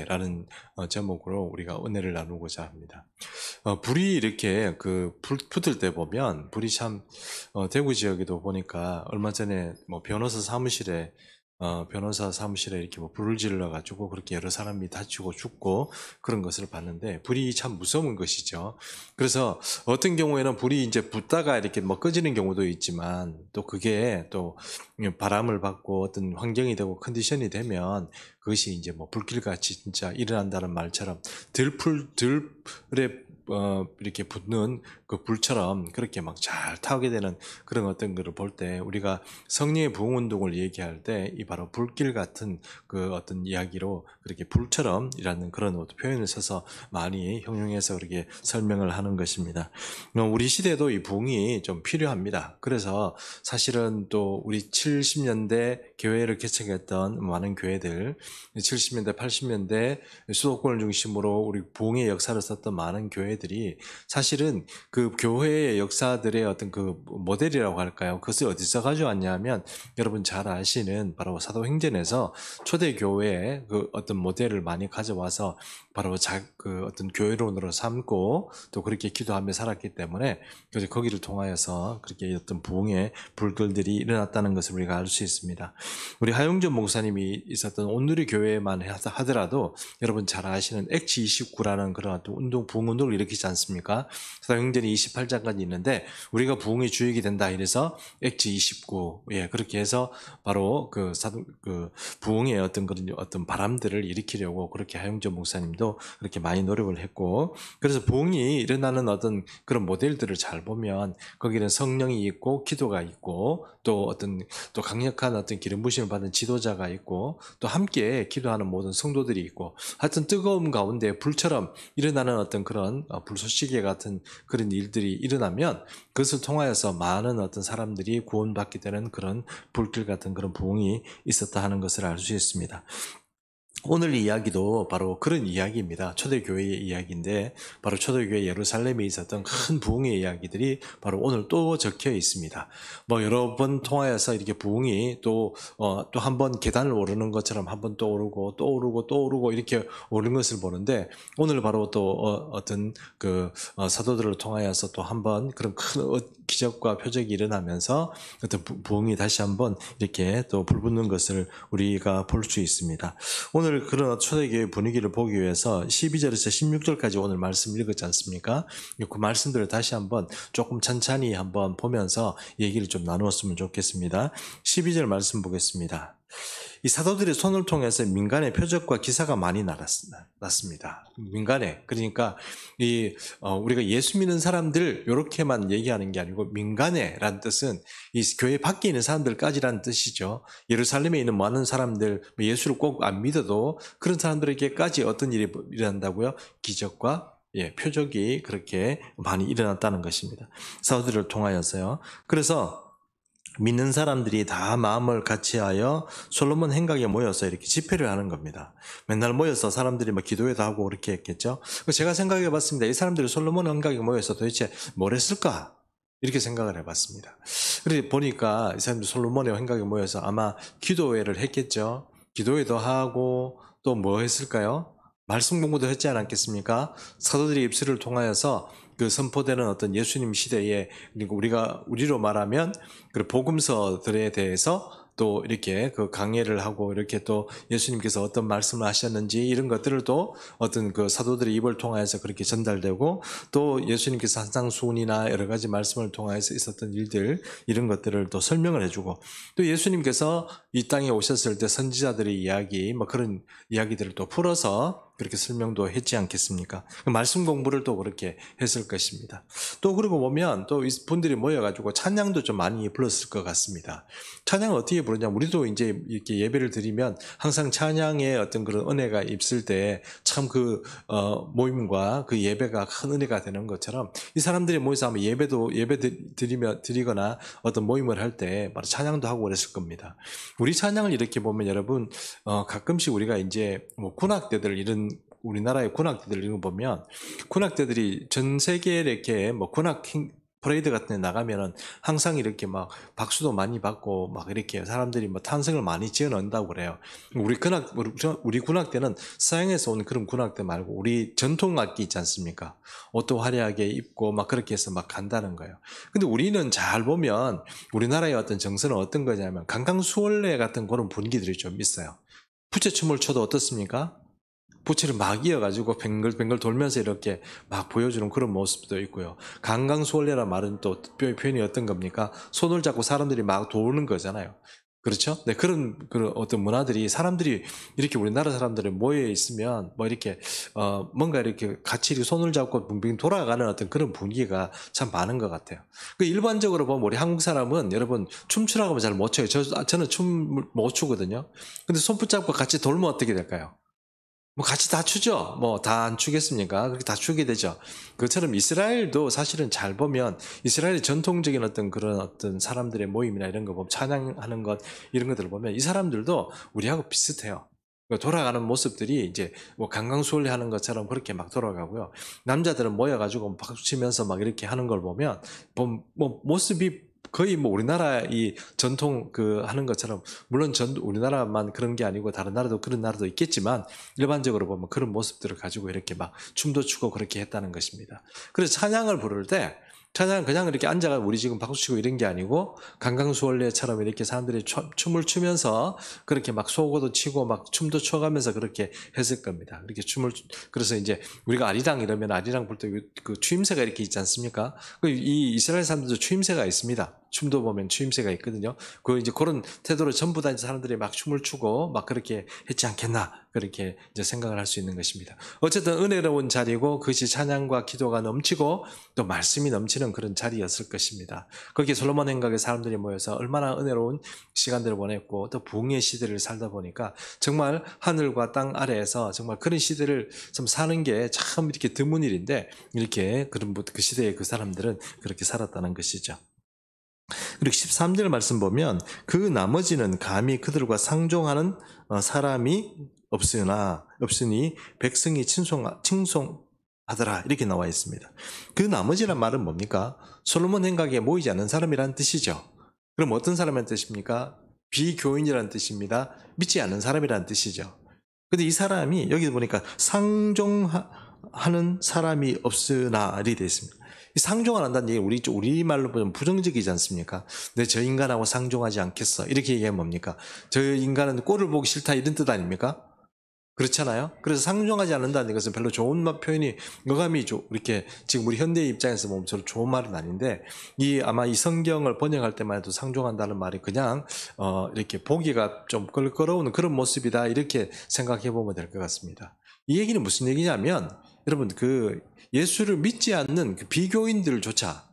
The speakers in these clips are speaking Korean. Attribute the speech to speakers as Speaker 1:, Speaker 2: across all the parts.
Speaker 1: 라는 제목으로 우리가 은혜를 나누고자 합니다. 불이 이렇게 불 붙을 때 보면 불이 참 대구 지역에도 보니까 얼마 전에 뭐 변호사 사무실에 이렇게 뭐 불을 질러 가지고 그렇게 여러 사람이 다치고 죽고 그런 것을 봤는데 불이 참 무서운 것이죠. 그래서 어떤 경우에는 불이 이제 붙다가 이렇게 뭐 꺼지는 경우도 있지만 또 그게 또 바람을 받고 어떤 환경이 되고 컨디션이 되면 그것이 이제 뭐 불길같이 진짜 일어난다는 말처럼 들에 이렇게 붙는 그 불처럼 그렇게 막 잘 타게 되는 그런 어떤 거를 볼 때 우리가 성령의 부흥 운동을 얘기할 때 이 바로 불길 같은 그 어떤 이야기로 그렇게 불처럼이라는 그런 표현을 써서 많이 형용해서 그렇게 설명을 하는 것입니다. 우리 시대도 이 부흥이 좀 필요합니다. 그래서 사실은 또 우리 70년대 교회를 개척했던 많은 교회들, 70년대, 80년대 수도권을 중심으로 우리 부흥의 역사를 썼던 많은 교회들이 사실은 그 교회의 역사들의 어떤 그 모델이라고 할까요? 그것을 어디서 가져왔냐면 여러분 잘 아시는 바로 사도행전에서 초대교회의 그 어떤 모델을 많이 가져와서 바로 그 어떤 교회론으로 삼고 또 그렇게 기도하며 살았기 때문에 그래서 거기를 통하여서 그렇게 어떤 부흥의 불길들이 일어났다는 것을 우리가 알 수 있습니다. 우리 하용준 목사님이 있었던 온누리 교회만 하더라도 여러분 잘 아시는 액치 29라는 그런 운동, 부흥 운동을 일으키지 않습니까? 사도행전이 28장까지 있는데 우리가 부흥의 주역이 된다 이래서 액치 29, 예, 그렇게 해서 바로 그 부흥의 어떤 그런 어떤 바람들을 일으키려고 그렇게 하용준 목사님도 그렇게 많이 노력을 했고, 그래서 부흥이 일어나는 어떤 그런 모델들을 잘 보면 거기는 성령이 있고 기도가 있고 또 어떤 또 강력한 어떤 기름 부심을 받은 지도자가 있고 또 함께 기도하는 모든 성도들이 있고 하여튼 뜨거움 가운데 불처럼 일어나는 어떤 그런 불쏘시개 같은 그런 일들이 일어나면 그것을 통하여서 많은 어떤 사람들이 구원받게 되는 그런 불길 같은 그런 부흥이 있었다 하는 것을 알 수 있습니다. 오늘 이야기도 바로 그런 이야기입니다. 초대교회의 이야기인데 바로 초대교회 예루살렘에 있었던 큰 부흥의 이야기들이 바로 오늘 또 적혀 있습니다. 뭐 여러 번 통하여서 이렇게 부흥이 또 한 번 계단을 오르는 것처럼 한 번 또 오르고 또 오르고 또 오르고 이렇게 오르는 것을 보는데 오늘 바로 또 어떤 그 사도들을 통하여서 또 한 번 그런 큰 기적과 표적이 일어나면서 어떤 부흥이 다시 한번 이렇게 또 불붙는 것을 우리가 볼 수 있습니다. 오늘 그런 초대교회 분위기를 보기 위해서 12절에서 16절까지 오늘 말씀 읽었지 않습니까? 그 말씀들을 다시 한번 조금 천천히 한번 보면서 얘기를 좀 나누었으면 좋겠습니다. 12절 말씀 보겠습니다. 이 사도들의 손을 통해서 민간의 표적과 기사가 많이 났습니다. 민간에, 그러니까 우리가 예수 믿는 사람들 이렇게만 얘기하는 게 아니고 민간에라는 뜻은 이 교회 밖에 있는 사람들까지라는 뜻이죠. 예루살렘에 있는 많은 사람들, 예수를 꼭 안 믿어도 그런 사람들에게까지 어떤 일이 일어난다고요? 기적과 표적이 그렇게 많이 일어났다는 것입니다. 사도들을 통하여서요. 그래서 믿는 사람들이 다 마음을 같이하여 솔로몬 행각에 모여서 이렇게 집회를 하는 겁니다. 맨날 모여서 사람들이 막 기도회도 하고 그렇게 했겠죠. 제가 생각해 봤습니다. 이 사람들이 솔로몬 행각에 모여서 도대체 뭘 했을까? 이렇게 생각을 해봤습니다. 그래 보니까 이 사람들 솔로몬의 행각에 모여서 아마 기도회를 했겠죠. 기도회도 하고 또 뭐 했을까요? 말씀 공부도 했지 않았겠습니까? 사도들의 입술을 통하여서 그 선포되는 어떤 예수님 시대에, 그리고 우리로 말하면 그 복음서들에 대해서 또 이렇게 그 강해를 하고 이렇게 또 예수님께서 어떤 말씀을 하셨는지 이런 것들을 또 어떤 그 사도들의 입을 통하여서 그렇게 전달되고 또 예수님께서 산상수훈이나 여러 가지 말씀을 통하여서 있었던 일들 이런 것들을 또 설명을 해주고 또 예수님께서 이 땅에 오셨을 때 선지자들의 이야기 뭐 그런 이야기들을 또 풀어서 그렇게 설명도 했지 않겠습니까? 말씀 공부를 또 그렇게 했을 것입니다. 또 그러고 보면 또 분들이 모여가지고 찬양도 좀 많이 불렀을 것 같습니다. 찬양을 어떻게 부르냐? 우리도 이제 이렇게 예배를 드리면 항상 찬양의 어떤 그런 은혜가 있을 때 참 그 모임과 그 예배가 큰 은혜가 되는 것처럼 이 사람들이 모여서 아마 예배 드리거나 어떤 모임을 할 때 바로 찬양도 하고 그랬을 겁니다. 우리 찬양을 이렇게 보면 여러분 가끔씩 우리가 이제 뭐 군악대들 이런 우리나라의 군악대들 이런 거 보면 군악대들이 전 세계에 이렇게 뭐 군악 퍼레이드 같은 데 나가면은 항상 이렇게 막 박수도 많이 받고 막 이렇게 사람들이 뭐 탄성을 많이 지어 넣는다고 그래요. 우리 군악 때는 서양에서 온 그런 군악대 말고 우리 전통 악기 있지 않습니까? 옷도 화려하게 입고 막 그렇게 해서 막 간다는 거예요. 근데 우리는 잘 보면 우리나라의 어떤 정서는 어떤 거냐면 강강수월래 같은 그런 분위기들이 좀 있어요. 부채춤을 춰도 어떻습니까? 부채를 막 이어가지고 뱅글뱅글 돌면서 이렇게 막 보여주는 그런 모습도 있고요. 강강수월래란 말은 또 표현이 어떤 겁니까? 손을 잡고 사람들이 막 도는 거잖아요. 그렇죠? 네, 그런 어떤 문화들이 사람들이 이렇게 우리나라 사람들이 모여 있으면 뭐 이렇게 뭔가 이렇게 같이 이렇게 손을 잡고 빙빙 돌아가는 어떤 그런 분위기가 참 많은 것 같아요. 그 일반적으로 보면 우리 한국 사람은 여러분 춤추라고 하면 잘 못 춰요. 저는 춤 못 추거든요. 근데 손 붙잡고 같이 돌면 어떻게 될까요? 뭐 같이 다 추죠. 뭐 다 안 추겠습니까? 그렇게 다 추게 되죠. 그처럼 이스라엘도 사실은 잘 보면 이스라엘의 전통적인 어떤 그런 어떤 사람들의 모임이나 이런 거 보면 찬양하는 것 이런 것들을 보면 이 사람들도 우리하고 비슷해요. 돌아가는 모습들이 이제 뭐 강강수월래 하는 것처럼 그렇게 막 돌아가고요. 남자들은 모여가지고 박수 치면서 막 이렇게 하는 걸 보면 뭐 모습이 거의 뭐 우리나라 이 전통 그 하는 것처럼 물론 우리나라만 그런 게 아니고 다른 나라도 그런 나라도 있겠지만 일반적으로 보면 그런 모습들을 가지고 이렇게 막 춤도 추고 그렇게 했다는 것입니다. 그래서 찬양을 부를 때 찬양 그냥 이렇게 앉아가 우리 지금 박수 치고 이런 게 아니고 강강수월래처럼 이렇게 사람들이 춤을 추면서 그렇게 막 소고도 치고 막 춤도 춰가면서 그렇게 했을 겁니다. 이렇게 그래서 이제 우리가 아리랑 이러면 아리랑 불 때 그 추임새가 이렇게 있지 않습니까? 이 이스라엘 사람들도 추임새가 있습니다. 춤도 보면 추임새가 있거든요. 그 이제 그런 태도로 전부 다 이제 사람들이 막 춤을 추고 막 그렇게 했지 않겠나 그렇게 이제 생각을 할 수 있는 것입니다. 어쨌든 은혜로운 자리고 그것이 찬양과 기도가 넘치고 또 말씀이 넘치는 그런 자리였을 것입니다. 거기에 솔로몬 행각의 사람들이 모여서 얼마나 은혜로운 시간들을 보냈고 또 부흥의 시대를 살다 보니까 정말 하늘과 땅 아래에서 정말 그런 시대를 좀 사는 게 참 이렇게 드문 일인데 이렇게 그 시대의 그 사람들은 그렇게 살았다는 것이죠. 그리고 13절 말씀 보면 그 나머지는 감히 그들과 상종하는 사람이 없으니 백성이 칭송하더라 이렇게 나와 있습니다. 그 나머지란 말은 뭡니까? 솔로몬 행각에 모이지 않는 사람이란 뜻이죠. 그럼 어떤 사람이란 뜻입니까? 비교인이라는 뜻입니다. 믿지 않는 사람이라는 뜻이죠. 근데 이 사람이 여기 보니까 상종하는 사람이 없으나 이렇게 되어 있습니다. 상종을 한다는 얘기 우리말로 보면 부정적이지 않습니까? 저 인간하고 상종하지 않겠어. 이렇게 얘기하면 뭡니까? 저 인간은 꼴을 보기 싫다 이런 뜻 아닙니까? 그렇잖아요. 그래서 상종하지 않는다는 것은 별로 좋은 표현이 어감이 이렇게 지금 우리 현대의 입장에서 보면 별로 좋은 말은 아닌데 아마 이 성경을 번역할 때만 해도 상종한다는 말이 그냥 이렇게 보기가 좀 껄끄러운 그런 모습이다 이렇게 생각해 보면 될 것 같습니다. 이 얘기는 무슨 얘기냐면 여러분 그 예수를 믿지 않는 그 비교인들조차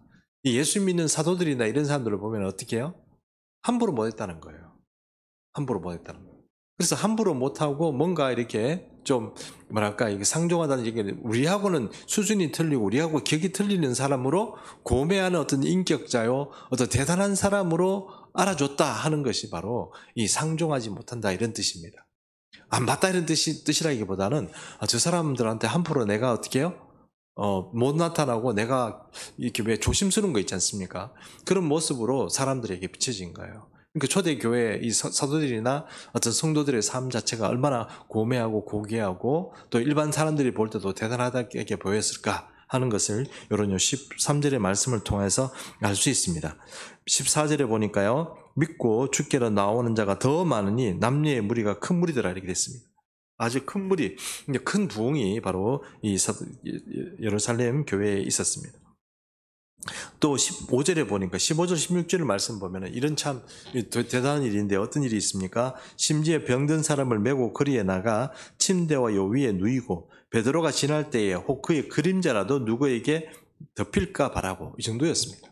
Speaker 1: 예수 믿는 사도들이나 이런 사람들을 보면 어떻게 해요? 함부로 못했다는 거예요. 함부로 못했다는 거예요. 그래서 함부로 못하고 뭔가 이렇게 좀 뭐랄까 이게 상종하다는 얘기는 우리하고는 수준이 틀리고 우리하고 격이 틀리는 사람으로 고매하는 어떤 인격자요 어떤 대단한 사람으로 알아줬다 하는 것이 바로 이 상종하지 못한다 이런 뜻입니다. 안 맞다 이런 뜻이라기보다는 저 사람들한테 함부로 내가 어떻게 해요? 못 나타나고 내가 이렇게 왜 조심스러운 거 있지 않습니까? 그런 모습으로 사람들에게 비춰진 거예요. 그러니까 초대교회 이 사도들이나 어떤 성도들의 삶 자체가 얼마나 고매하고 고귀하고 또 일반 사람들이 볼 때도 대단하다게 보였을까 하는 것을 이런 13절의 말씀을 통해서 알 수 있습니다. 14절에 보니까요. 믿고 주께로 나오는 자가 더 많으니 남녀의 무리가 큰 무리더라 이렇게 됐습니다. 아주 큰 무리, 큰 부흥이 바로 이 예루살렘 교회에 있었습니다. 또 15절에 보니까 15절 16절을 말씀 보면 이런 참 대단한 일인데 어떤 일이 있습니까? 심지어 병든 사람을 메고 거리에 나가 침대와 요 위에 누이고 베드로가 지날 때에 혹 그의 그림자라도 누구에게 덮일까 바라고 이 정도였습니다.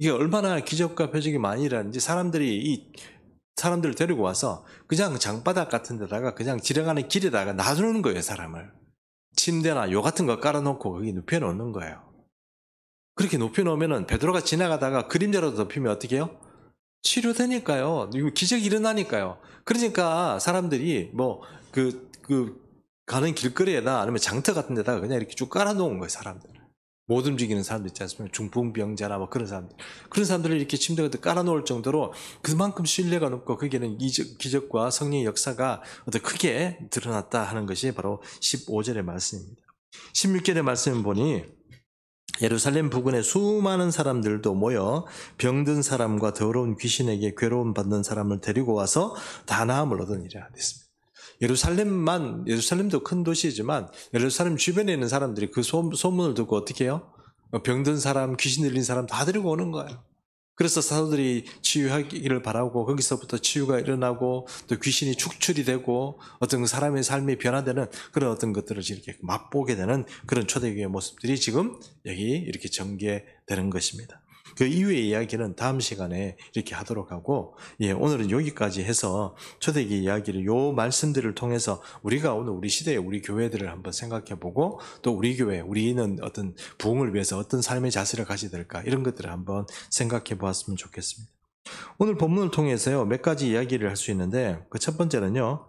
Speaker 1: 이게 얼마나 기적과 표적이 많이 일어나는지 사람들을 데리고 와서 그냥 장바닥 같은 데다가 그냥 지나가는 길에다가 놔두는 거예요, 사람을. 침대나 요 같은 거 깔아놓고 거기 눕혀놓는 거예요. 그렇게 높여놓으면은 베드로가 지나가다가 그림자라도 덮이면 어떻게 해요? 치료되니까요. 이거 기적이 일어나니까요. 그러니까 사람들이 가는 길거리에나 아니면 장터 같은 데다가 그냥 이렇게 쭉 깔아놓은 거예요, 사람들. 못 움직이는 사람들 있지 않습니까? 중풍병자나 뭐 그런 사람들. 그런 사람들을 이렇게 침대에 깔아놓을 정도로 그만큼 신뢰가 높고 거기에는 기적과 성령의 역사가 어떤 크게 드러났다 하는 것이 바로 15절의 말씀입니다. 16절의 말씀을 보니 예루살렘 부근에 수많은 사람들도 모여 병든 사람과 더러운 귀신에게 괴로움 받는 사람을 데리고 와서 다 나음을 얻으니라 됐습니다. 예루살렘도 큰 도시이지만 예루살렘 주변에 있는 사람들이 그 소문을 듣고 어떻게 해요? 병든 사람, 귀신 들린 사람 다 데리고 오는 거예요. 그래서 사도들이 치유하기를 바라고 거기서부터 치유가 일어나고 또 귀신이 축출이 되고 어떤 사람의 삶이 변화되는 그런 어떤 것들을 이렇게 맛보게 되는 그런 초대교회의 모습들이 지금 여기 이렇게 전개되는 것입니다. 그 이후의 이야기는 다음 시간에 이렇게 하도록 하고, 오늘은 여기까지 해서 초대교회 이야기를 요 말씀들을 통해서 우리가 오늘 우리 시대의 우리 교회들을 한번 생각해 보고 또 우리 교회, 우리는 어떤 부흥을 위해서 어떤 삶의 자세를 가져야 될까 이런 것들을 한번 생각해 보았으면 좋겠습니다. 오늘 본문을 통해서요 몇 가지 이야기를 할 수 있는데 그 첫 번째는요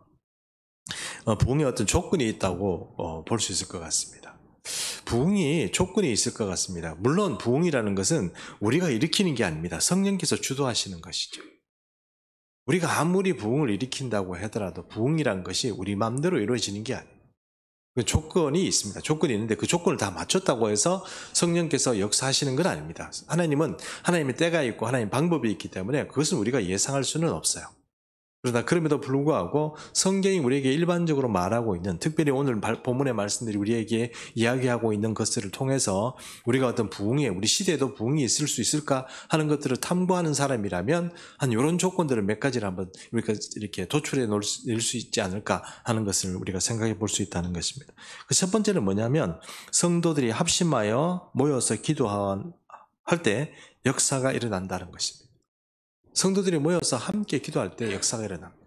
Speaker 1: 부흥의 어떤 조건이 있다고 볼 수 있을 것 같습니다. 부흥이 조건이 있을 것 같습니다. 물론 부흥이라는 것은 우리가 일으키는 게 아닙니다. 성령께서 주도하시는 것이죠. 우리가 아무리 부흥을 일으킨다고 하더라도 부흥이라는 것이 우리 마음대로 이루어지는 게 아니에요. 그 조건이 있습니다. 조건이 있는데 그 조건을 다 맞췄다고 해서 성령께서 역사하시는 건 아닙니다. 하나님의 때가 있고 하나님의 방법이 있기 때문에 그것은 우리가 예상할 수는 없어요. 그러나 그럼에도 불구하고 성경이 우리에게 일반적으로 말하고 있는, 특별히 오늘 본문의 말씀들이 우리에게 이야기하고 있는 것들을 통해서 우리가 어떤 부흥에, 우리 시대에도 부흥이 있을 수 있을까 하는 것들을 탐구하는 사람이라면 한 이런 조건들을 몇 가지를 한번 우리가 이렇게 도출해 놓을 수 있지 않을까 하는 것을 우리가 생각해 볼 수 있다는 것입니다. 그 첫 번째는 뭐냐면 성도들이 합심하여 모여서 기도할 때 역사가 일어난다는 것입니다. 성도들이 모여서 함께 기도할 때 역사가 일어납니다.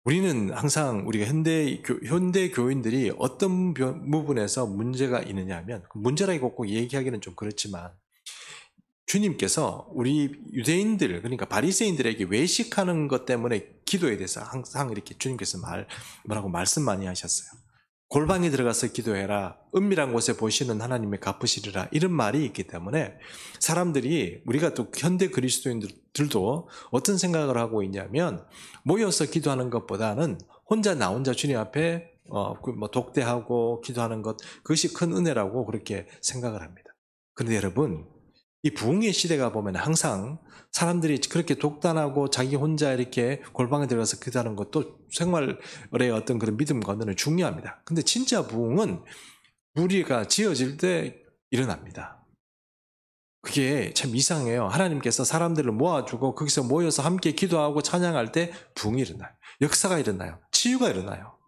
Speaker 1: 우리는 항상 우리가 현대 교인들이 어떤 부분에서 문제가 있느냐 하면, 문제라고 꼭 얘기하기는 좀 그렇지만 주님께서 우리 유대인들, 그러니까 바리새인들에게 외식하는 것 때문에 기도에 대해서 항상 이렇게 주님께서 말씀 많이 하셨어요. 골방에 들어가서 기도해라. 은밀한 곳에 보시는 하나님의 갚으시리라. 이런 말이 있기 때문에 사람들이, 우리가 또 현대 그리스도인들도 어떤 생각을 하고 있냐면 모여서 기도하는 것보다는 나 혼자 주님 앞에 독대하고 기도하는 것, 그것이 큰 은혜라고 그렇게 생각을 합니다. 그런데 여러분, 이 부흥의 시대가 보면 항상 사람들이 그렇게 독단하고 자기 혼자 이렇게 골방에 들어가서 기도하는 것도 생활의 어떤 그런 믿음과 언어는 중요합니다. 근데 진짜 부흥은 무리가 지어질 때 일어납니다. 그게 참 이상해요. 하나님께서 사람들을 모아주고 거기서 모여서 함께 기도하고 찬양할 때 부흥이 일어나요. 역사가 일어나요. 치유가 일어나요.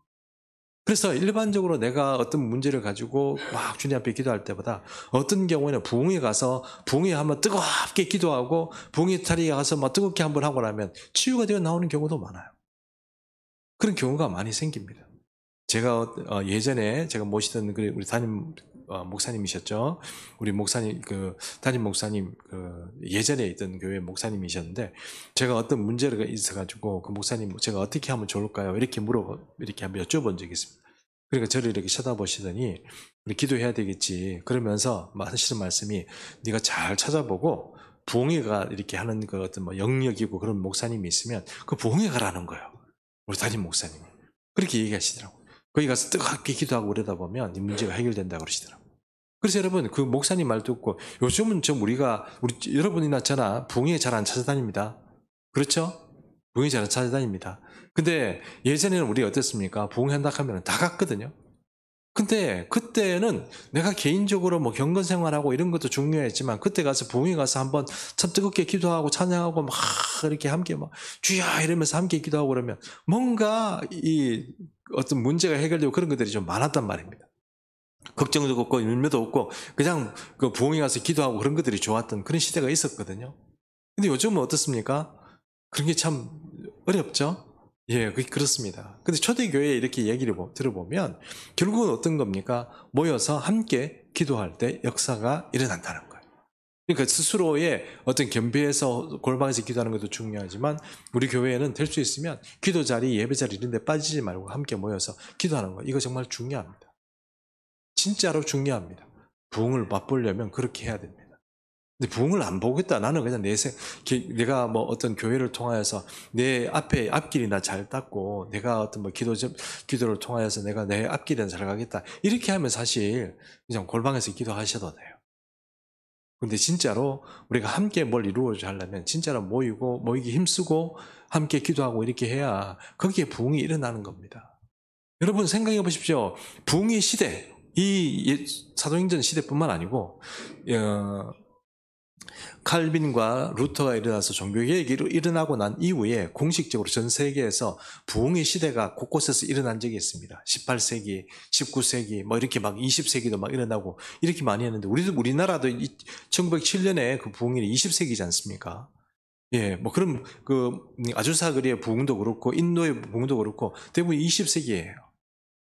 Speaker 1: 그래서 일반적으로 내가 어떤 문제를 가지고 막 주님 앞에 기도할 때보다 어떤 경우에는 부흥에 가서 부흥에 한번 뜨겁게 기도하고 부흥의 자리에 가서 막 뜨겁게 한번 하고 나면 치유가 되어 나오는 경우도 많아요. 그런 경우가 많이 생깁니다. 제가 예전에 제가 모시던 우리 담임 목사님이셨죠. 우리 목사님, 담임 목사님, 예전에 있던 교회 목사님이셨는데, 제가 어떤 문제가 있어가지고, 그 목사님, 제가 어떻게 하면 좋을까요? 이렇게 한번 여쭤본 적이 있습니다. 그러니까 저를 이렇게 쳐다보시더니, 우리 기도해야 되겠지. 그러면서 하시는 말씀이, 네가 잘 찾아보고, 부흥회가 이렇게 하는 그 어떤 영역이고 그런 목사님이 있으면, 그 부흥회 가라는 거예요. 우리 담임 목사님이. 그렇게 얘기하시더라고요. 거기 가서 뜨겁게 기도하고 그러다 보면 이 문제가 해결된다고 그러시더라고요. 그래서 여러분, 그 목사님 말 듣고 요즘은 우리 여러분이나 저나 부흥회 잘 안 찾아다닙니다. 그렇죠? 부흥회 잘 안 찾아다닙니다. 근데 예전에는 우리 어땠습니까? 부흥회 한다 하면 다 갔거든요. 근데 그때는 내가 개인적으로 경건 생활하고 이런 것도 중요했지만, 그때 가서 부흥회 가서 한번 참 뜨겁게 기도하고 찬양하고 막 이렇게 함께 주야 이러면서 함께 기도하고 그러면 뭔가 이 어떤 문제가 해결되고 그런 것들이 좀 많았단 말입니다. 걱정도 없고 열매도 없고 그냥 그 부흥회 가서 기도하고 그런 것들이 좋았던 그런 시대가 있었거든요. 근데 요즘은 어떻습니까? 그런 게 참 어렵죠? 예, 그렇습니다. 근데 초대교회에 이렇게 얘기를 들어보면 결국은 어떤 겁니까? 모여서 함께 기도할 때 역사가 일어난다는 거예요. 그러니까 스스로의 어떤 겸비해서 골방에서 기도하는 것도 중요하지만 우리 교회에는 될 수 있으면 기도 자리, 예배 자리 이런 데 빠지지 말고 함께 모여서 기도하는 거, 이거 정말 중요합니다. 진짜로 중요합니다. 부흥을 맛보려면 그렇게 해야 됩니다. 근데 부흥을 안 보겠다. 나는 그냥 내가 뭐 어떤 교회를 통하여서 내 앞길이나 잘 닦고 내가 어떤 뭐 기도를 통하여서 내가 내 앞길이나 잘 가겠다. 이렇게 하면 사실 그냥 골방에서 기도하셔도 돼요. 근데 진짜로 우리가 함께 뭘 이루어져 하려면 진짜로 모이기 힘쓰고 함께 기도하고 이렇게 해야 거기에 부흥이 일어나는 겁니다. 여러분 생각해 보십시오. 부흥의 시대, 이 사도행전 시대뿐만 아니고 칼빈과 루터가 일어나서 종교개혁이 일어나고 난 이후에 공식적으로 전 세계에서 부흥의 시대가 곳곳에서 일어난 적이 있습니다. 18세기, 19세기, 뭐 이렇게 막 20세기도 막 일어나고 이렇게 많이 했는데 우리나라도 1907년에 그 부흥일이 20세기지 않습니까? 예, 뭐 그럼 아주사거리의 부흥도 그렇고 인도의 부흥도 그렇고 대부분 20세기예요.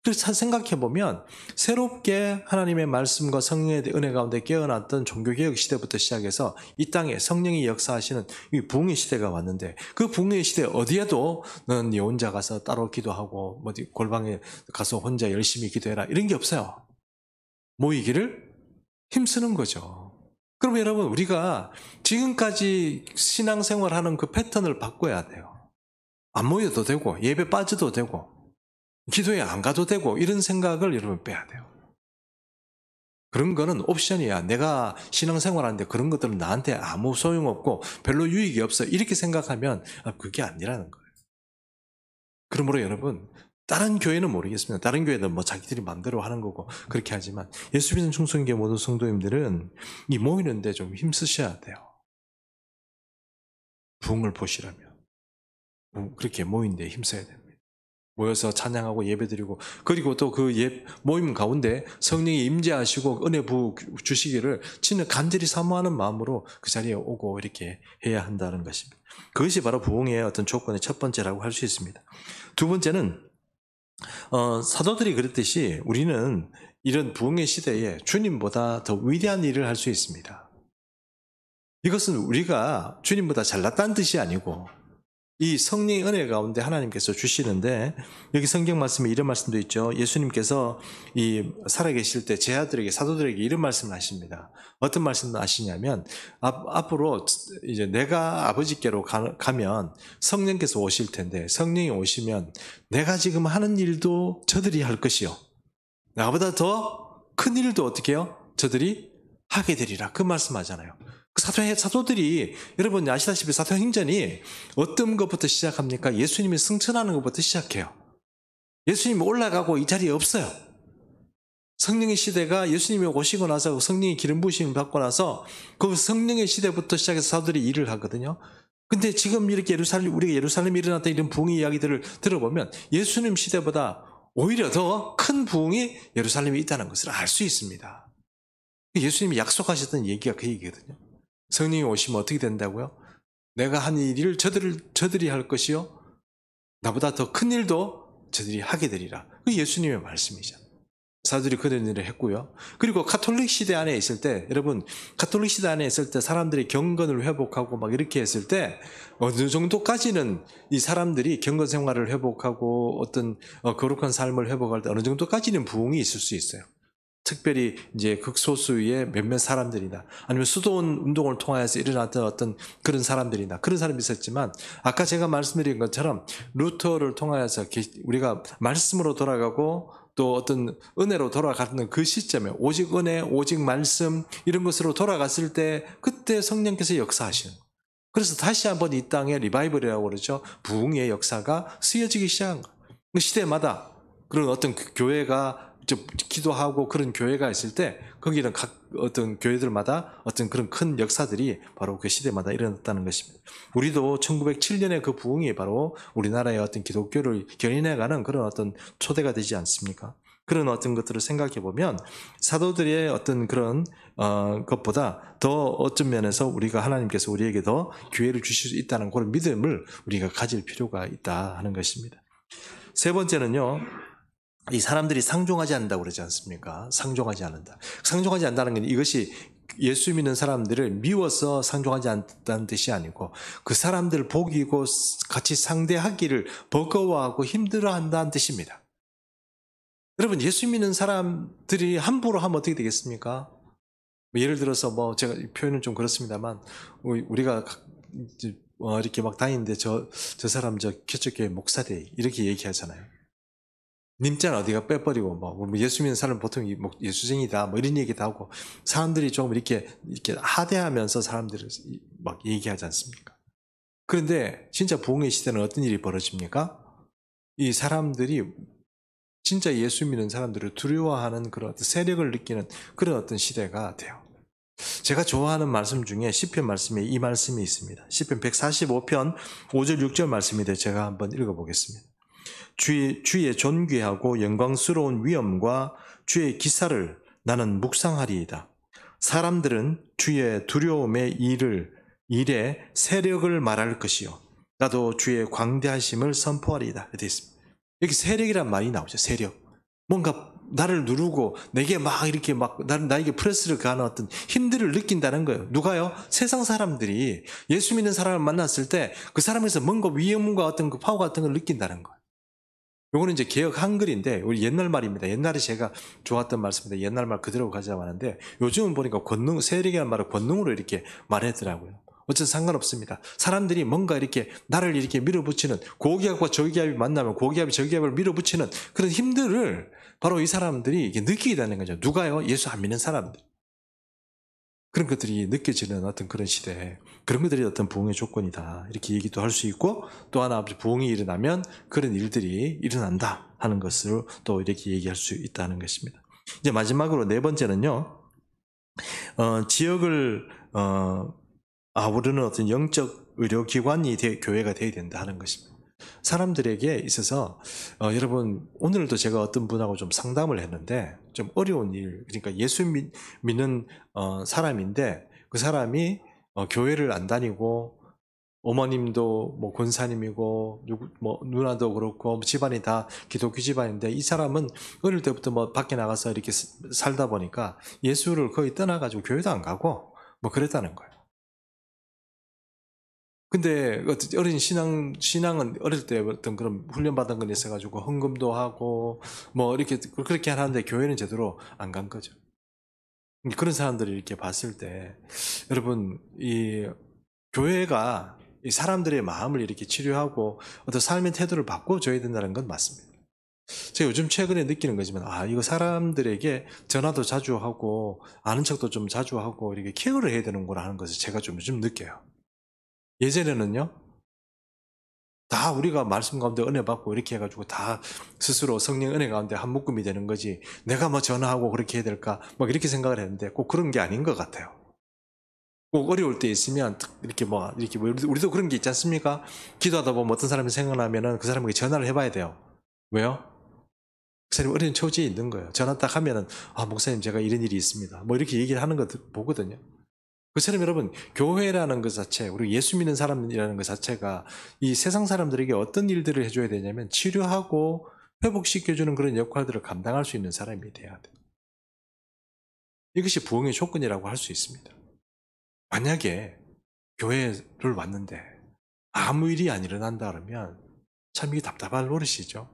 Speaker 1: 그래서 생각해보면 새롭게 하나님의 말씀과 성령의 은혜 가운데 깨어났던 종교개혁 시대부터 시작해서 이 땅에 성령이 역사하시는 이 부흥의 시대가 왔는데 그 부흥의 시대 어디에도 넌 혼자 가서 따로 기도하고 골방에 가서 혼자 열심히 기도해라 이런 게 없어요. 모이기를 힘쓰는 거죠. 그럼 여러분 우리가 지금까지 신앙생활하는 그 패턴을 바꿔야 돼요. 안 모여도 되고 예배 빠져도 되고 기도에 안 가도 되고 이런 생각을 여러분 빼야 돼요. 그런 거는 옵션이야. 내가 신앙생활하는데 그런 것들은 나한테 아무 소용없고 별로 유익이 없어. 이렇게 생각하면 그게 아니라는 거예요. 그러므로 여러분 다른 교회는 모르겠습니다. 다른 교회는 뭐 자기들이 마음대로 하는 거고 그렇게 하지만 예수 믿는 충성교회 모든 성도님들은 이 모이는데 좀 힘쓰셔야 돼요. 부흥을 보시라면 그렇게 모이는데 힘써야 됩니다. 모여서 찬양하고 예배드리고 그리고 또 그 모임 가운데 성령이 임재하시고 은혜 부어 주시기를 진짜 간절히 사모하는 마음으로 그 자리에 오고 이렇게 해야 한다는 것입니다. 그것이 바로 부흥의 어떤 조건의 첫 번째라고 할 수 있습니다. 두 번째는 사도들이 그랬듯이 우리는 이런 부흥의 시대에 주님보다 더 위대한 일을 할 수 있습니다. 이것은 우리가 주님보다 잘났다는 뜻이 아니고 이 성령의 은혜 가운데 하나님께서 주시는데 여기 성경 말씀에 이런 말씀도 있죠. 예수님께서 이 살아계실 때 제 아들에게 사도들에게 이런 말씀을 하십니다. 어떤 말씀을 하시냐면 앞으로 이제 내가 아버지께로 가면 성령께서 오실 텐데 성령이 오시면 내가 지금 하는 일도 저들이 할 것이요. 나보다 더 큰 일도 어떻게 해요? 저들이 하게 되리라. 그 말씀하잖아요. 사도들이 여러분 아시다시피 사도행전이 어떤 것부터 시작합니까? 예수님이 승천하는 것부터 시작해요. 예수님이 올라가고 이 자리에 없어요. 성령의 시대가 예수님이 오시고 나서 성령의 기름 부으심을 받고 나서 그 성령의 시대부터 시작해서 사도들이 일을 하거든요. 근데 지금 이렇게 우리가 예루살렘에 일어났던 이런 부흥의 이야기들을 들어보면 예수님 시대보다 오히려 더 큰 부흥이 예루살렘에 있다는 것을 알 수 있습니다. 예수님이 약속하셨던 얘기가 그 얘기거든요. 성령이 오시면 어떻게 된다고요? 내가 한 일을 저들이 할 것이요. 나보다 더 큰 일도 저들이 하게 되리라. 그 예수님의 말씀이죠. 사도들이 그런 일을 했고요. 그리고 가톨릭 시대 안에 있을 때, 여러분, 가톨릭 시대 안에 있을 때 사람들이 경건을 회복하고 막 이렇게 했을 때 어느 정도까지는 이 사람들이 경건 생활을 회복하고 어떤 거룩한 삶을 회복할 때 어느 정도까지는 부흥이 있을 수 있어요. 특별히 이제 극소수의 몇몇 사람들이나 아니면 수도원 운동을 통해서 일어났던 어떤 그런 사람들이나 그런 사람이 있었지만 아까 제가 말씀드린 것처럼 루터를 통하여서 우리가 말씀으로 돌아가고 또 어떤 은혜로 돌아가는 그 시점에 오직 은혜, 오직 말씀 이런 것으로 돌아갔을 때 그때 성령께서 역사하시는 거예요. 그래서 다시 한번 이 땅에 리바이벌이라고 그러죠. 부흥의 역사가 쓰여지기 시작한 거예요. 그 시대마다 그런 어떤 교회가 기도하고 그런 교회가 있을 때 거기는 각 어떤 교회들마다 어떤 그런 큰 역사들이 바로 그 시대마다 일어났다는 것입니다. 우리도 1907년에 그 부흥이 바로 우리나라의 어떤 기독교를 견인해가는 그런 어떤 초대가 되지 않습니까? 그런 어떤 것들을 생각해 보면 사도들의 어떤 그런 것보다 더 어떤 면에서 우리가 하나님께서 우리에게 더 기회를 주실 수 있다는 그런 믿음을 우리가 가질 필요가 있다 하는 것입니다. 세 번째는요. 이 사람들이 상종하지 않는다고 그러지 않습니까? 상종하지 않는다. 상종하지 않는다는 건 이것이 예수 믿는 사람들을 미워서 상종하지 않는다는 뜻이 아니고 그 사람들 복이고 같이 상대하기를 버거워하고 힘들어한다는 뜻입니다. 여러분 예수 믿는 사람들이 함부로 하면 어떻게 되겠습니까? 뭐 예를 들어서 뭐 제가 표현은 좀 그렇습니다만 우리가 이렇게 막 다니는데 저 사람 저 개척교회 목사대 이렇게 얘기하잖아요. 님자는 어디가 빼버리고 뭐 예수 믿는 사람 보통 뭐 예수쟁이다 뭐 이런 얘기도 하고 사람들이 좀 이렇게 하대하면서 사람들을 막 얘기하지 않습니까? 그런데 진짜 부흥의 시대는 어떤 일이 벌어집니까? 이 사람들이 진짜 예수 믿는 사람들을 두려워하는 그런 세력을 느끼는 그런 어떤 시대가 돼요. 제가 좋아하는 말씀 중에 시편 말씀에 이 말씀이 있습니다. 시편 145편 5절 6절 말씀인데 제가 한번 읽어보겠습니다. 주의 존귀하고 영광스러운 위엄과 주의 기사를 나는 묵상하리이다. 사람들은 주의 두려움의 일에 세력을 말할 것이요 나도 주의 광대하심을 선포하리이다. 이렇게 있습니다. 여기 세력이란 말이 나오죠. 세력. 뭔가 나를 누르고 내게 막 이렇게 막 나에게 프레스를 가하는 어떤 힘들을 느낀다는 거예요. 누가요? 세상 사람들이 예수 믿는 사람을 만났을 때 그 사람에서 뭔가 위험과 어떤 그 파워 같은 걸 느낀다는 거예요. 요거는 이제 개역 한글인데 우리 옛날 말입니다. 옛날에 제가 좋았던 말씀인데 옛날 말 그대로 가져가고 하는데 요즘은 보니까 권능, 세력이라는 말을 권능으로 이렇게 말하더라고요. 어쨌든 상관없습니다. 사람들이 뭔가 이렇게 나를 이렇게 밀어붙이는 고기압과 저기압이 만나면 고기압이 저기압을 밀어붙이는 그런 힘들을 바로 이 사람들이 이게 느끼게 되는 거죠. 누가요? 예수 안 믿는 사람들. 그런 것들이 느껴지는 어떤 그런 시대에 그런 것들이 어떤 부흥의 조건이다. 이렇게 얘기도 할 수 있고 또 하나 부흥이 일어나면 그런 일들이 일어난다 하는 것을 또 이렇게 얘기할 수 있다는 것입니다. 이제 마지막으로 네 번째는요. 지역을 아우르는 어떤 영적 의료기관이 교회가 되어야 된다 하는 것입니다. 사람들에게 있어서 여러분 오늘도 제가 어떤 분하고 좀 상담을 했는데 좀 어려운 일 그러니까 예수 믿는 사람인데 그 사람이 교회를 안 다니고 어머님도 뭐 권사님이고 뭐 누나도 그렇고 집안이 다 기독교 집안인데 이 사람은 어릴 때부터 뭐 밖에 나가서 이렇게 살다 보니까 예수를 거의 떠나가지고 교회도 안 가고 뭐 그랬다는 거예요. 근데 어린 신앙은 어릴 때 어떤 그런 훈련받은 건 있어가지고 헌금도 하고 뭐 이렇게 그렇게 하는데 교회는 제대로 안 간 거죠. 그런 사람들을 이렇게 봤을 때 여러분 이 교회가 이 사람들의 마음을 이렇게 치료하고 어떤 삶의 태도를 바꿔줘야 된다는 건 맞습니다. 제가 요즘 최근에 느끼는 거지만 이거 사람들에게 전화도 자주 하고 아는 척도 좀 자주 하고 이렇게 케어를 해야 되는구나 하는 것을 제가 좀 요즘 느껴요. 예전에는요, 다 우리가 말씀 가운데 은혜 받고 이렇게 해가지고 다 스스로 성령 은혜 가운데 한 묶음이 되는 거지 내가 뭐 전화하고 그렇게 해야 될까 막 이렇게 생각을 했는데 꼭 그런 게 아닌 것 같아요. 꼭 어려울 때 있으면 이렇게 우리도 그런 게 있지 않습니까? 기도하다 보면 어떤 사람이 생각나면은 그 사람에게 전화를 해봐야 돼요. 왜요? 그 사람이 어려운 처지에 있는 거예요. 전화 딱 하면은 목사님 제가 이런 일이 있습니다. 뭐 이렇게 얘기를 하는 거 보거든요. 그처럼 여러분 교회라는 것 자체 우리 예수 믿는 사람이라는 것 자체가 이 세상 사람들에게 어떤 일들을 해줘야 되냐면 치료하고 회복시켜주는 그런 역할들을 감당할 수 있는 사람이 돼야 돼요. 이것이 부흥의 조건이라고 할 수 있습니다. 만약에 교회를 왔는데 아무 일이 안 일어난다 그러면 참 이게 답답할 노릇이죠.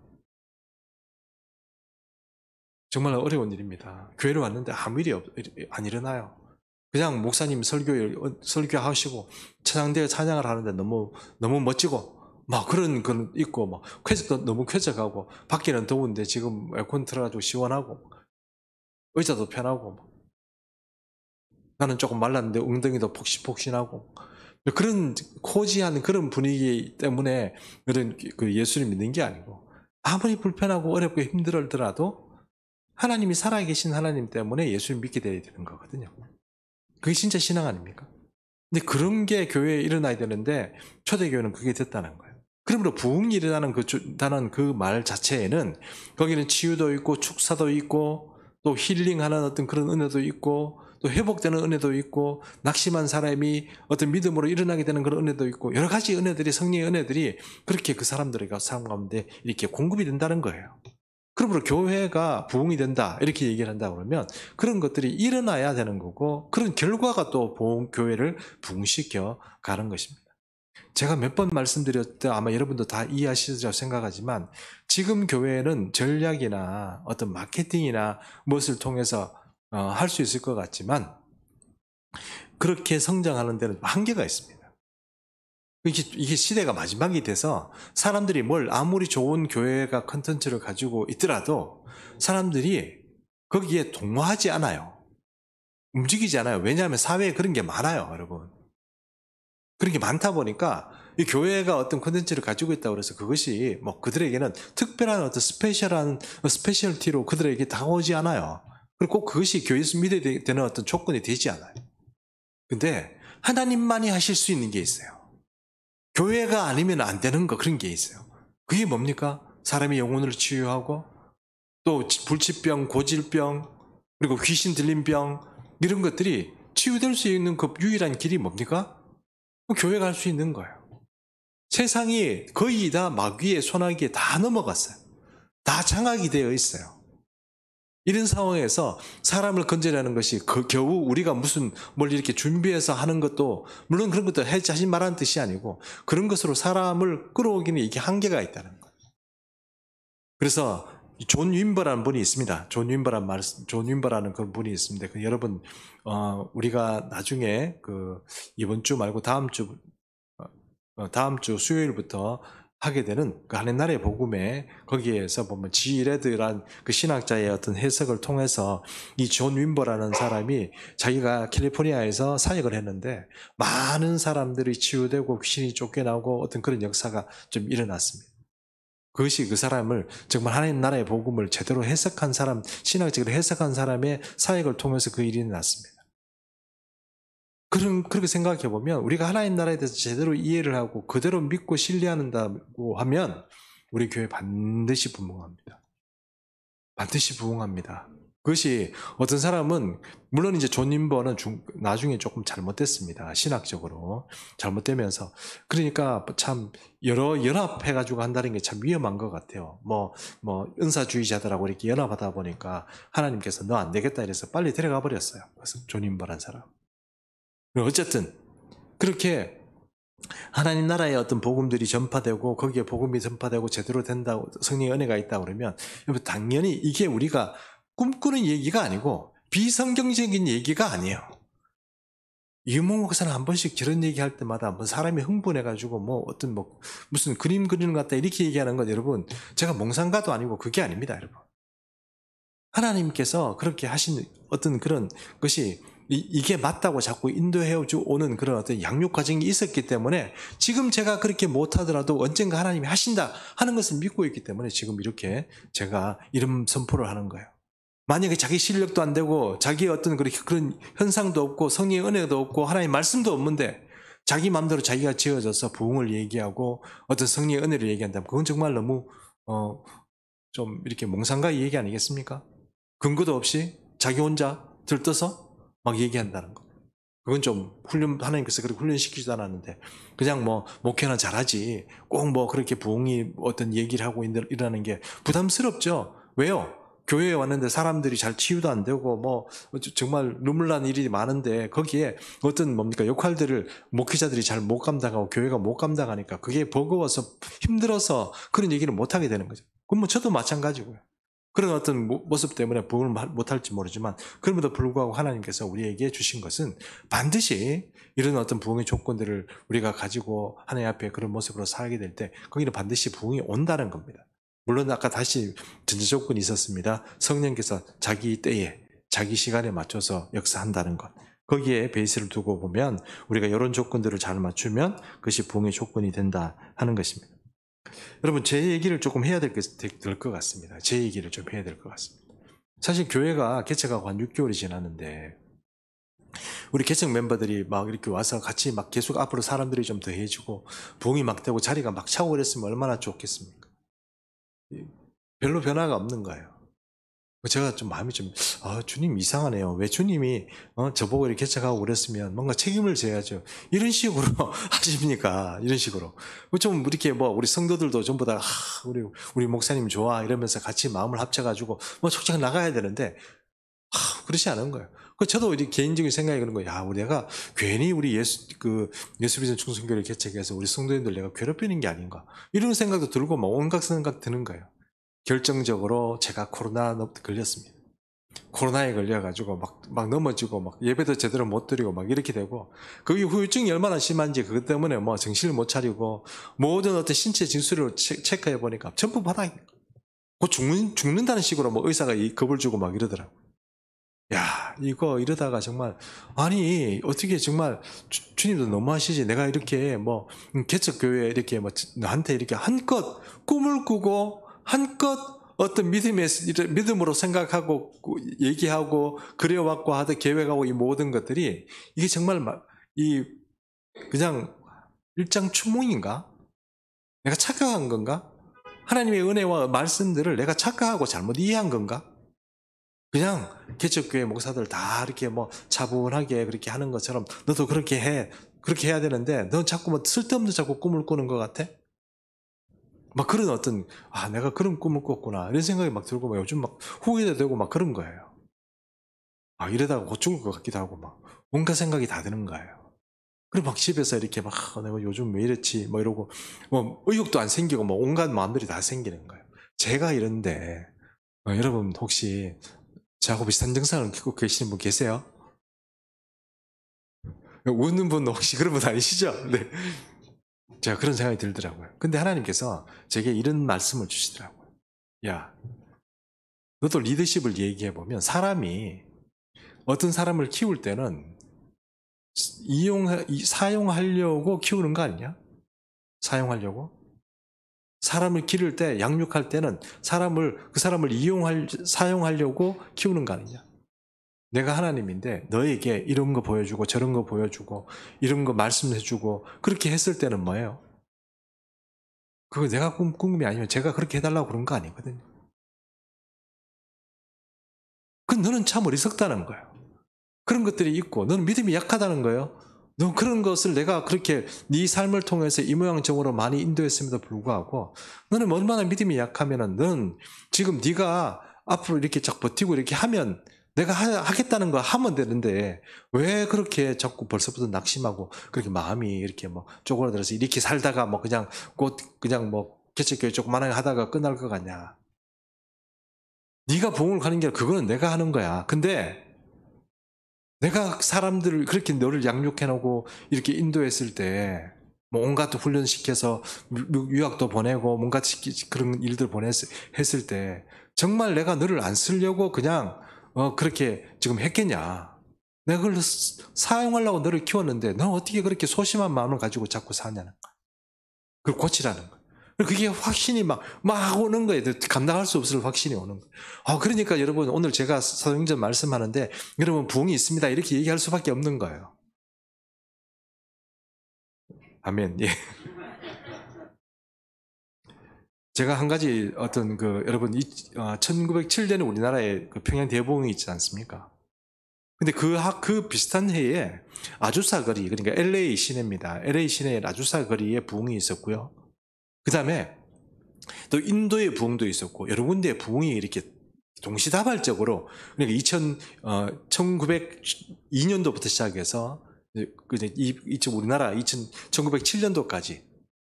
Speaker 1: 정말 어려운 일입니다. 교회를 왔는데 아무 일이 안 일어나요. 그냥 목사님 설교하시고 찬양대회 찬양을 하는데 너무 멋지고 막 그런 건 있고 막 쾌적도 너무 쾌적하고 밖에는 더운데 지금 에어컨 틀어가지고 시원하고 의자도 편하고 나는 조금 말랐는데 엉덩이도 폭신폭신하고 그런 코지한 그런 분위기 때문에 그런 그 예수를 믿는 게 아니고 아무리 불편하고 어렵고 힘들더라도 하나님이 살아계신 하나님 때문에 예수를 믿게 되어야 되는 거거든요. 그게 진짜 신앙 아닙니까? 근데 그런 게 교회에 일어나야 되는데 초대교회는 그게 됐다는 거예요. 그러므로 부흥이 일어나는 그 말 자체에는 거기는 치유도 있고 축사도 있고 또 힐링하는 어떤 그런 은혜도 있고 또 회복되는 은혜도 있고 낙심한 사람이 어떤 믿음으로 일어나게 되는 그런 은혜도 있고 여러 가지 은혜들이 성령의 은혜들이 그렇게 그 사람들에게 삶 가운데 이렇게 공급이 된다는 거예요. 그러므로 교회가 부흥이 된다 이렇게 얘기를 한다 그러면 그런 것들이 일어나야 되는 거고 그런 결과가 또 교회를 부흥시켜 가는 것입니다. 제가 몇 번 말씀드렸다 아마 여러분도 다 이해하시리라고 생각하지만 지금 교회는 전략이나 어떤 마케팅이나 무엇을 통해서 할 수 있을 것 같지만 그렇게 성장하는 데는 한계가 있습니다. 이게 시대가 마지막이 돼서 사람들이 뭘 아무리 좋은 교회가 컨텐츠를 가지고 있더라도 사람들이 거기에 동화하지 않아요. 움직이지 않아요. 왜냐하면 사회에 그런 게 많아요, 여러분. 그런 게 많다 보니까 이 교회가 어떤 컨텐츠를 가지고 있다고 그래서 그것이 뭐 그들에게는 특별한 어떤 스페셜티로 그들에게 다가오지 않아요. 그리고 꼭 그것이 교회에서 믿어야 되는 어떤 조건이 되지 않아요. 근데 하나님만이 하실 수 있는 게 있어요. 교회가 아니면 안 되는 거, 그런 게 있어요. 그게 뭡니까? 사람이 영혼을 치유하고 또 불치병, 고질병, 그리고 귀신 들린 병, 이런 것들이 치유될 수 있는 그 유일한 길이 뭡니까? 교회가 할 수 있는 거예요. 세상이 거의 다 마귀의 손아귀에 다 넘어갔어요. 다 장악이 되어 있어요. 이런 상황에서 사람을 건져내는 것이 겨우 우리가 무슨 뭘 이렇게 준비해서 하는 것도, 물론 그런 것도 자신 말하는 뜻이 아니고 그런 것으로 사람을 끌어오기는 이게 한계가 있다는 거예요. 그래서 존 윈버라는 분이 있습니다. 존 윈버라는 그런 분이 있습니다. 여러분, 우리가 나중에 이번 주 말고 다음 주 수요일부터 하게 되는 그 하나님 나라의 복음에, 거기에서 보면 지레드란 그 신학자의 어떤 해석을 통해서 이 존 윈버라는 사람이 자기가 캘리포니아에서 사역을 했는데 많은 사람들이 치유되고 귀신이 쫓겨나고 어떤 그런 역사가 좀 일어났습니다. 그것이 그 사람을 정말 하나님 나라의 복음을 제대로 해석한 사람, 신학적으로 해석한 사람의 사역을 통해서 그 일이 났습니다. 그렇게 생각해 보면 우리가 하나님 나라에 대해서 제대로 이해를 하고 그대로 믿고 신뢰한다고 하면 우리 교회 반드시 부흥합니다. 반드시 부흥합니다. 그것이 어떤 사람은, 물론 이제 존 윈버는 나중에 조금 잘못됐습니다. 신학적으로 잘못되면서. 그러니까 참 여러 연합해가지고 한다는 게 참 위험한 것 같아요. 뭐 은사주의자들하고 이렇게 연합하다 보니까 하나님께서 너 안 되겠다 이래서 빨리 데려가 버렸어요. 그래서 존 윈버란 사람. 어쨌든 그렇게 하나님 나라의 어떤 복음들이 전파되고 거기에 복음이 전파되고 제대로 된다고, 성령의 은혜가 있다고 그러면 당연히 이게 우리가 꿈꾸는 얘기가 아니고 비성경적인 얘기가 아니에요. 이은모 목사는 한 번씩 저런 얘기할 때마다 뭐 사람이 흥분해가지고 무슨 그림 그리는 것 같다 이렇게 얘기하는 건, 여러분, 제가 몽상가도 아니고 그게 아닙니다, 여러분. 하나님께서 그렇게 하신 어떤 그런 것이 이게 맞다고 자꾸 인도해 오는 그런 어떤 양육 과정이 있었기 때문에 지금 제가 그렇게 못하더라도 언젠가 하나님이 하신다 하는 것을 믿고 있기 때문에 지금 이렇게 제가 이름 선포를 하는 거예요. 만약에 자기 실력도 안 되고 자기의 어떤 그런 현상도 없고 성령의 은혜도 없고 하나님의 말씀도 없는데 자기 마음대로 자기가 지어져서 부흥을 얘기하고 어떤 성령의 은혜를 얘기한다면 그건 정말 너무 좀 이렇게 몽상가 얘기 아니겠습니까? 근거도 없이 자기 혼자 들떠서 막 얘기한다는 거. 그건 좀 하나님께서 그렇게 훈련시키지도 않았는데, 그냥 목회나 잘하지, 꼭 그렇게 부흥이 어떤 얘기를 하고 이러는 게 부담스럽죠? 왜요? 교회에 왔는데 사람들이 잘 치유도 안 되고, 정말 눈물 나는 일이 많은데, 거기에 어떤 역할들을 목회자들이 잘 못 감당하고, 교회가 못 감당하니까, 그게 버거워서, 힘들어서 그런 얘기를 못 하게 되는 거죠. 그럼 저도 마찬가지고요. 그런 어떤 모습 때문에 부흥을 못할지 모르지만, 그럼에도 불구하고 하나님께서 우리에게 주신 것은 반드시 이런 어떤 부흥의 조건들을 우리가 가지고 하나님 앞에 그런 모습으로 살게 될 때 거기는 반드시 부흥이 온다는 겁니다. 물론 아까 다시 전제 조건이 있었습니다. 성령께서 자기 때에 자기 시간에 맞춰서 역사한다는 것. 거기에 베이스를 두고 보면 우리가 이런 조건들을 잘 맞추면 그것이 부흥의 조건이 된다 하는 것입니다. 여러분, 제 얘기를 조금 해야 될 것 같습니다. 제 얘기를 좀 해야 될 것 같습니다. 사실 교회가 개척하고 한 6개월이 지났는데 우리 개척 멤버들이 막 이렇게 와서 같이 막 계속 앞으로 사람들이 좀 더 해주고 부흥이 막 되고 자리가 막 차고 그랬으면 얼마나 좋겠습니까? 별로 변화가 없는 거예요. 제가 좀 마음이 주님 이상하네요. 왜 주님이 저보고 이렇게 개척하고 그랬으면 뭔가 책임을 져야죠. 이런 식으로 하십니까? 이런 식으로. 좀 이렇게 우리 성도들도 전부 다 우리 목사님 좋아 이러면서 같이 마음을 합쳐가지고 촉장 나가야 되는데 그렇지 않은 거예요. 저도 이렇게 개인적인 생각이 그런 거예요. 내가 괜히 우리 예수비전 충성교를 개척해서 우리 성도님들 내가 괴롭히는 게 아닌가. 이런 생각도 들고 온갖 생각 드는 거예요. 결정적으로 제가 코로나 걸렸습니다. 코로나에 걸려가지고 막 넘어지고 막 예배도 제대로 못 드리고 막 이렇게 되고 그게 후유증이 얼마나 심한지 그것 때문에 뭐 정신을 못 차리고 모든 어떤 신체 진술을 체크해 보니까 전부 바닥 곧 죽는다는 식으로 뭐 의사가 겁을 주고 막 이러더라고. 야, 이거 이러다가 정말, 아니, 어떻게 정말, 주님도 너무하시지. 내가 이렇게 뭐, 개척교회 이렇게 뭐, 나한테 이렇게 한껏 꿈을 꾸고, 한껏 어떤 믿음으로 생각하고, 얘기하고, 그려왔고 하던 계획하고 이 모든 것들이, 이게 정말 그냥 일장춘몽인가? 내가 착각한 건가? 하나님의 은혜와 말씀들을 내가 착각하고 잘못 이해한 건가? 그냥 개척교회 목사들 다 이렇게 뭐 차분하게 그렇게 하는 것처럼 너도 그렇게 해. 그렇게 해야 되는데 넌 자꾸 뭐 쓸데없는 자꾸 꿈을 꾸는 것 같아? 막 그런 어떤 내가 그런 꿈을 꿨구나 이런 생각이 막 들고 막 요즘 막 후회도 되고 막 그런 거예요. 이러다가 곧 죽을 것 같기도 하고 막 온갖 생각이 다 드는 거예요. 그리고 막 집에서 이렇게 막 내가 요즘 왜 이랬지 뭐 이러고 뭐 의욕도 안 생기고 뭐 온갖 마음들이 다 생기는 거예요. 제가 이런데 여러분 혹시 저하고 비슷한 증상을 겪고 계시는 분 계세요? 웃는 분 혹시 그런 분 아니시죠? 네. 제가 그런 생각이 들더라고요. 근데 하나님께서 제게 이런 말씀을 주시더라고요. 야, 너도 리더십을 얘기해보면 사람이 어떤 사람을 키울 때는 사용하려고 키우는 거 아니냐? 사용하려고? 사람을 기를 때, 양육할 때는 그 사람을 사용하려고 키우는 거 아니냐? 내가 하나님인데 너에게 이런 거 보여주고 저런 거 보여주고 이런 거 말씀해주고 그렇게 했을 때는 뭐예요? 그거 내가 꿈이 아니면 제가 그렇게 해달라고 그런 거 아니거든요. 너는 참 어리석다는 거예요. 그런 것들이 있고 너는 믿음이 약하다는 거예요. 너 그런 것을 내가 그렇게 네 삶을 통해서 이 모양정으로 많이 인도했음에도 불구하고 너는 얼마나 믿음이 약하면은 너는 지금 네가 앞으로 이렇게 쫙 버티고 이렇게 하면 내가 하겠다는 거 하면 되는데 왜 그렇게 자꾸 벌써부터 낙심하고 그렇게 마음이 이렇게 뭐 쪼그라들어서 이렇게 살다가 뭐 그냥 뭐 개척교회 조그만하게 하다가 끝날 것 같냐. 네가 부흥을 가는 게 그거는 내가 하는 거야. 근데 내가 사람들을 그렇게 너를 양육해놓고 이렇게 인도했을 때, 뭐 온갖 훈련시켜서 유학도 보내고 뭔가 그런 일들 했을 때, 정말 내가 너를 안 쓰려고 그냥 그렇게 지금 했겠냐. 내가 그걸 사용하려고 너를 키웠는데, 넌 어떻게 그렇게 소심한 마음을 가지고 자꾸 사냐는 거야. 그걸 고치라는 거야. 그게 확신이 막 오는 거예요. 감당할 수 없을 확신이 오는 거예요. 그러니까 여러분, 오늘 제가 사도행전 말씀하는데, 여러분, 부흥이 있습니다. 이렇게 얘기할 수밖에 없는 거예요. 아멘. 예. 제가 한 가지 여러분, 1907년에 우리나라에 그 평양 대부흥이 있지 않습니까? 근데 그 비슷한 해에 아주사 거리, 그러니까 LA 시내입니다. LA 시내에 아주사 거리에 부흥이 있었고요. 그 다음에 또 인도의 부흥도 있었고 여러 군데의 부흥이 이렇게 동시다발적으로 그러니까 1902년도부터 시작해서 우리나라 1907년도까지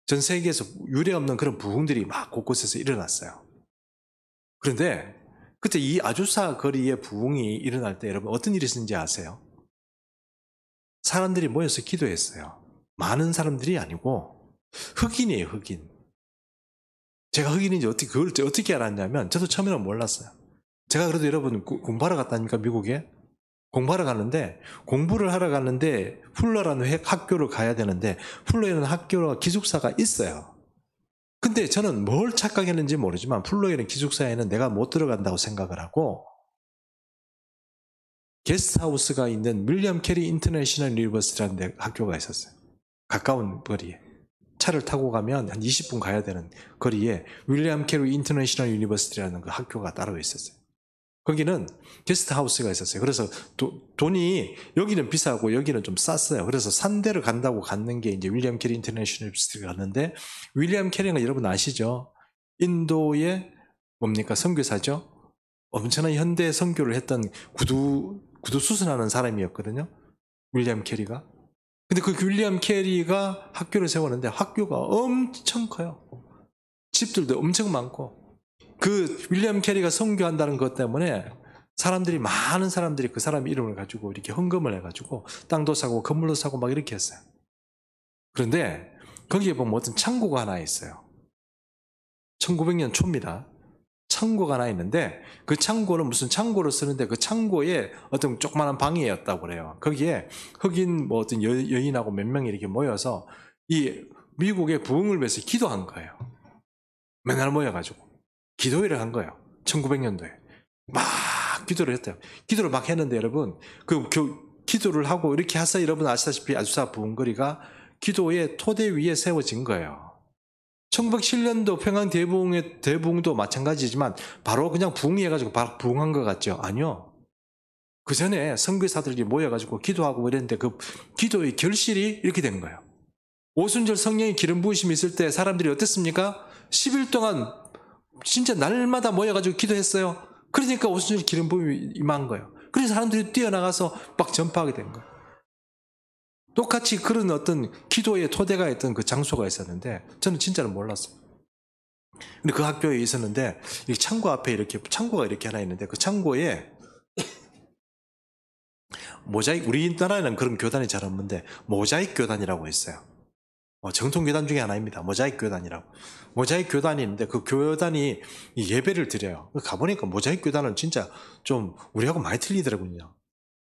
Speaker 1: 전 세계에서 유례없는 그런 부흥들이 막 곳곳에서 일어났어요. 그런데 그때 이 아주사 거리의 부흥이 일어날 때 여러분 어떤 일이 있었는지 아세요? 사람들이 모여서 기도했어요. 많은 사람들이 아니고 흑인이에요, 흑인. 제가 흑인인지 그걸 어떻게 알았냐면 저도 처음에는 몰랐어요. 제가 그래도 여러분 공부하러 갔다니까 미국에 공부하러 갔는데 훌러라는 학교를 가야 되는데 훌러에는 학교와 기숙사가 있어요. 근데 저는 뭘 착각했는지 모르지만 훌러에는 기숙사에는 내가 못 들어간다고 생각을 하고 게스트하우스가 있는 윌리엄 캐리 인터내셔널 유니버시티라는 학교가 있었어요. 가까운 거리에. 차를 타고 가면 한 20분 가야 되는 거리에 윌리엄 캐리 인터내셔널 유니버시티라는 그 학교가 따로 있었어요. 거기는 게스트하우스가 있었어요. 그래서 돈이 여기는 비싸고 여기는 좀 쌌어요. 그래서 산 데를 간다고 갔는 게 이제 윌리엄 캐리 인터내셔널 유니버시티가 갔는데 윌리엄 캐리가 여러분 아시죠? 인도의 뭡니까? 선교사죠? 엄청난 현대 선교를 했던 구두 수선하는 사람이었거든요. 윌리엄 캐리가. 근데 그 윌리엄 캐리가 학교를 세웠는데 학교가 엄청 커요. 집들도 엄청 많고 그 윌리엄 캐리가 선교한다는 것 때문에 사람들이, 많은 사람들이 그 사람 이름을 가지고 이렇게 헌금을 해가지고 땅도 사고 건물도 사고 막 이렇게 했어요. 그런데 거기에 보면 어떤 창고가 하나 있어요. 1900년 초입니다. 창고가 하나 있는데 그 창고는 무슨 창고를 쓰는데 그 창고에 어떤 조그마한 방이었다고 그래요. 거기에 흑인 뭐 어떤 여인하고 몇 명이 이렇게 모여서 이 미국의 부흥을 위해서 기도한 거예요. 맨날 모여가지고 기도회를 한 거예요. 1900년도에 막 기도를 했대요. 기도를 막 했는데 여러분 그 기도를 하고 이렇게 해서 여러분 아시다시피 아주사 부흥거리가 기도의 토대 위에 세워진 거예요. 1907년도 평양 대부흥도 마찬가지지만 바로 그냥 부흥해가지고 바로 부흥한 것 같죠? 아니요. 그 전에 선교사들이 모여가지고 기도하고 이랬는데 그 기도의 결실이 이렇게 된 거예요. 오순절 성령의 기름 부으심이 있을 때 사람들이 어땠습니까? 10일 동안 진짜 날마다 모여가지고 기도했어요. 그러니까 오순절 기름 부음이 임한 거예요. 그래서 사람들이 뛰어나가서 막 전파하게 된 거예요. 똑같이 그런 어떤 기도의 토대가 있던 그 장소가 있었는데 저는 진짜로 몰랐어요. 근데 그 학교에 있었는데 이 창고 앞에 이렇게 창고가 이렇게 하나 있는데 그 창고에 모자익, 우리나라에는 그런 교단이 잘 없는데 모자익 교단이라고 있어요. 정통 교단 중에 하나입니다. 모자익 교단이라고. 모자익 교단이 있는데 그 교단이 예배를 드려요. 가보니까 모자익 교단은 진짜 좀 우리하고 많이 틀리더라고요.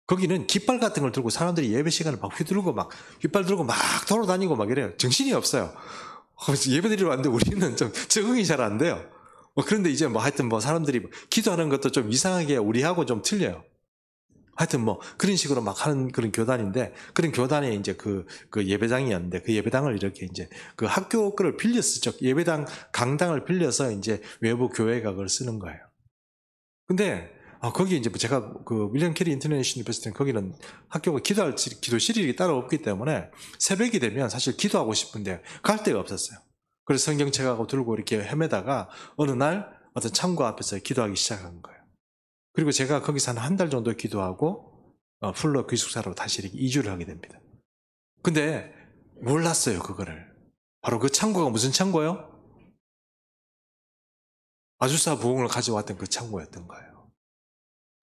Speaker 1: 거기는 깃발 같은 걸 들고 사람들이 예배 시간을 막 휘두르고 막 깃발 들고 막 돌아다니고 막 이래요. 정신이 없어요. 예배 드리러 왔는데 우리는 좀 적응이 잘 안 돼요. 그런데 이제 뭐 하여튼 뭐 사람들이 기도하는 것도 좀 이상하게 우리하고 좀 틀려요. 하여튼 뭐 그런 식으로 막 하는 그런 교단인데 그런 교단에 이제 그 예배당이었는데 그 예배당을 이렇게 이제 그 학교 거를 빌렸었죠. 예배당 강당을 빌려서 이제 외부 교회가 그걸 쓰는 거예요. 근데 거기 이제 제가 그 윌리엄 캐리 인터내셔널 유니버시티는 거기는 학교가 기도할 기도실이 따로 없기 때문에 새벽이 되면 사실 기도하고 싶은데 갈 데가 없었어요. 그래서 성경책하고 들고 이렇게 헤매다가 어느 날 어떤 창고 앞에서 기도하기 시작한 거예요. 그리고 제가 거기서 한 달 정도 기도하고 풀로 기숙사로 다시 이렇게 이주를 하게 됩니다. 근데 몰랐어요, 그거를. 바로 그 창고가 무슨 창고요? 아주사 부흥을 가져왔던 그 창고였던 거예요.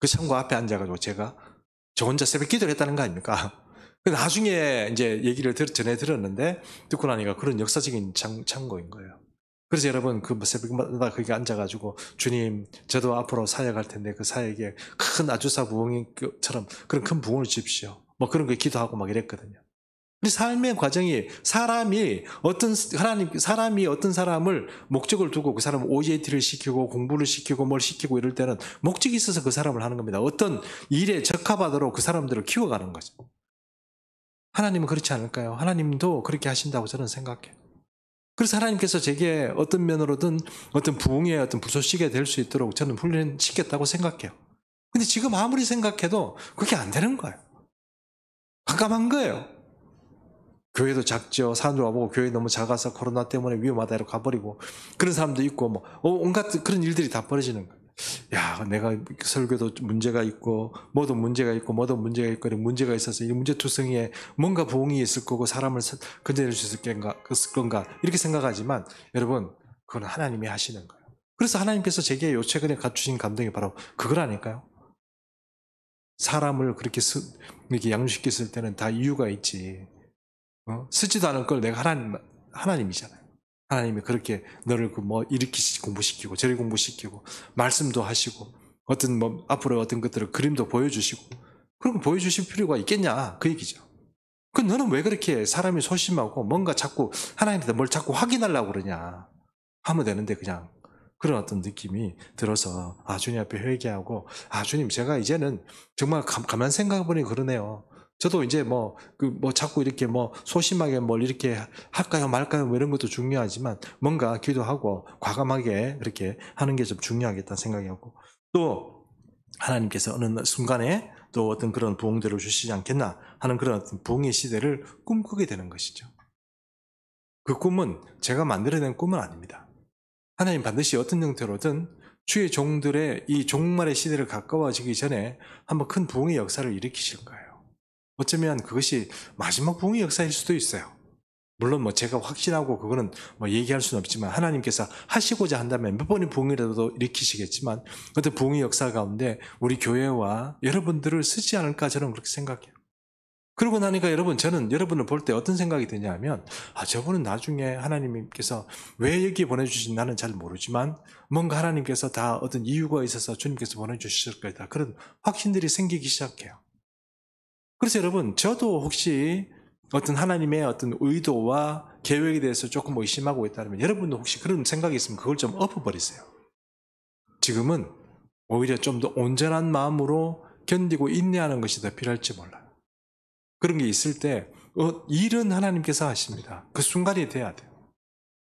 Speaker 1: 그 창고 앞에 앉아가지고 제가 저 혼자 새벽 기도를 했다는 거 아닙니까? 나중에 이제 얘기를 전해 들었는데 듣고 나니까 그런 역사적인 창고인 거예요. 그래서 여러분 그 새벽마다 거기 앉아가지고 주님 저도 앞으로 사역할 텐데 그 사역에 큰 아주사 부흥처럼 그런 큰 부흥을 주십시오. 뭐 그런 거 기도하고 막 이랬거든요. 우리 삶의 과정이 사람이 어떤 사람을 목적을 두고 그 사람을 OJT를 시키고 공부를 시키고 뭘 시키고 이럴 때는 목적이 있어서 그 사람을 하는 겁니다. 어떤 일에 적합하도록 그 사람들을 키워가는 거죠. 하나님은 그렇지 않을까요? 하나님도 그렇게 하신다고 저는 생각해요. 그래서 하나님께서 제게 어떤 면으로든 어떤 부흥의 어떤 부소시가 될 수 있도록 저는 훈련시켰다고 생각해요. 근데 지금 아무리 생각해도 그게 안 되는 거예요. 깜깜한 거예요. 교회도 작죠. 사람들 와보고 교회 너무 작아서 코로나 때문에 위험하다 이러고 가버리고 그런 사람도 있고 뭐 온갖 그런 일들이 다 벌어지는 거예요. 야, 내가 설교도 문제가 있고 뭐도 문제가 있고 문제가 있어서 이 문제투성이에 뭔가 부흥이 있을 거고 사람을 건져낼 수 있을 건가 이렇게 생각하지만 여러분 그건 하나님이 하시는 거예요. 그래서 하나님께서 제게 요 최근에 갖추신 감동이 바로 그거라니까요. 사람을 그렇게 이렇게 양육시켰을 때는 다 이유가 있지. 쓰지도 않은 걸 내가 하나님이잖아요. 하나님이 그렇게 너를 이렇게 공부시키고 저리 공부시키고 말씀도 하시고 어떤 앞으로 어떤 것들을 그림도 보여주시고 그런 거 보여주실 필요가 있겠냐 그 얘기죠. 그 너는 왜 그렇게 사람이 소심하고 뭔가 자꾸 하나님한테 뭘 자꾸 확인하려고 그러냐 하면 되는데 그냥 그런 어떤 느낌이 들어서 주님 앞에 회개하고 주님 제가 이제는 정말 가만 생각해보니 그러네요. 저도 이제 자꾸 이렇게 소심하게 뭘 이렇게 할까요 말까요 이런 것도 중요하지만 뭔가 기도하고 과감하게 그렇게 하는 게 좀 중요하겠다는 생각이었고 또 하나님께서 어느 순간에 또 어떤 그런 부흥들을 주시지 않겠나 하는 그런 어떤 부흥의 시대를 꿈꾸게 되는 것이죠. 그 꿈은 제가 만들어낸 꿈은 아닙니다. 하나님 반드시 어떤 형태로든 주의 종들의 이 종말의 시대를 가까워지기 전에 한번 큰 부흥의 역사를 일으키실 거예요. 어쩌면 그것이 마지막 부흥의 역사일 수도 있어요. 물론 뭐 제가 확신하고 그거는 뭐 얘기할 수는 없지만 하나님께서 하시고자 한다면 몇 번의 부흥이라도 일으키시겠지만 어떤 부흥의 역사 가운데 우리 교회와 여러분들을 쓰지 않을까 저는 그렇게 생각해요. 그러고 나니까 여러분, 저는 여러분을 볼 때 어떤 생각이 드냐면, 저분은 나중에 하나님께서 왜 여기 보내주신 나는 잘 모르지만 뭔가 하나님께서 다 어떤 이유가 있어서 주님께서 보내주실 거다. 그런 확신들이 생기기 시작해요. 그래서 여러분, 저도 혹시 어떤 하나님의 어떤 의도와 계획에 대해서 조금 의심하고 있다면 여러분도 혹시 그런 생각이 있으면 그걸 좀 엎어버리세요. 지금은 오히려 좀 더 온전한 마음으로 견디고 인내하는 것이 더 필요할지 몰라요. 그런 게 있을 때 일은 하나님께서 하십니다. 그 순간이 돼야 돼요.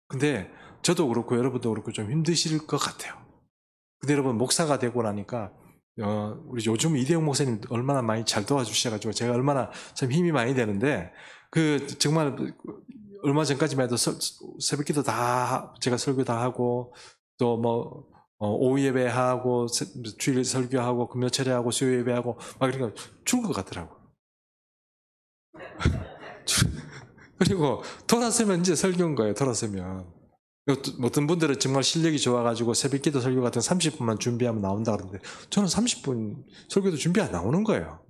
Speaker 1: 근데 저도 그렇고 여러분도 그렇고 좀 힘드실 것 같아요. 근데 여러분, 목사가 되고 나니까 우리 요즘 이대용 목사님 얼마나 많이 잘 도와주셔가지고 제가 얼마나 참 힘이 많이 되는데, 그 정말 얼마 전까지만 해도 새벽기도 다 제가 설교 다 하고 또 뭐 오후 예배하고 주일 설교하고 금요철에하고 수요 예배하고 막 그러니까 죽을 것 같더라고요. 그리고 돌아서면 이제 설교인 거예요. 돌아서면 어떤 분들은 정말 실력이 좋아가지고 새벽기도 설교 같은 30분만 준비하면 나온다 그러는데 저는 30분 설교도 준비 안 나오는 거예요.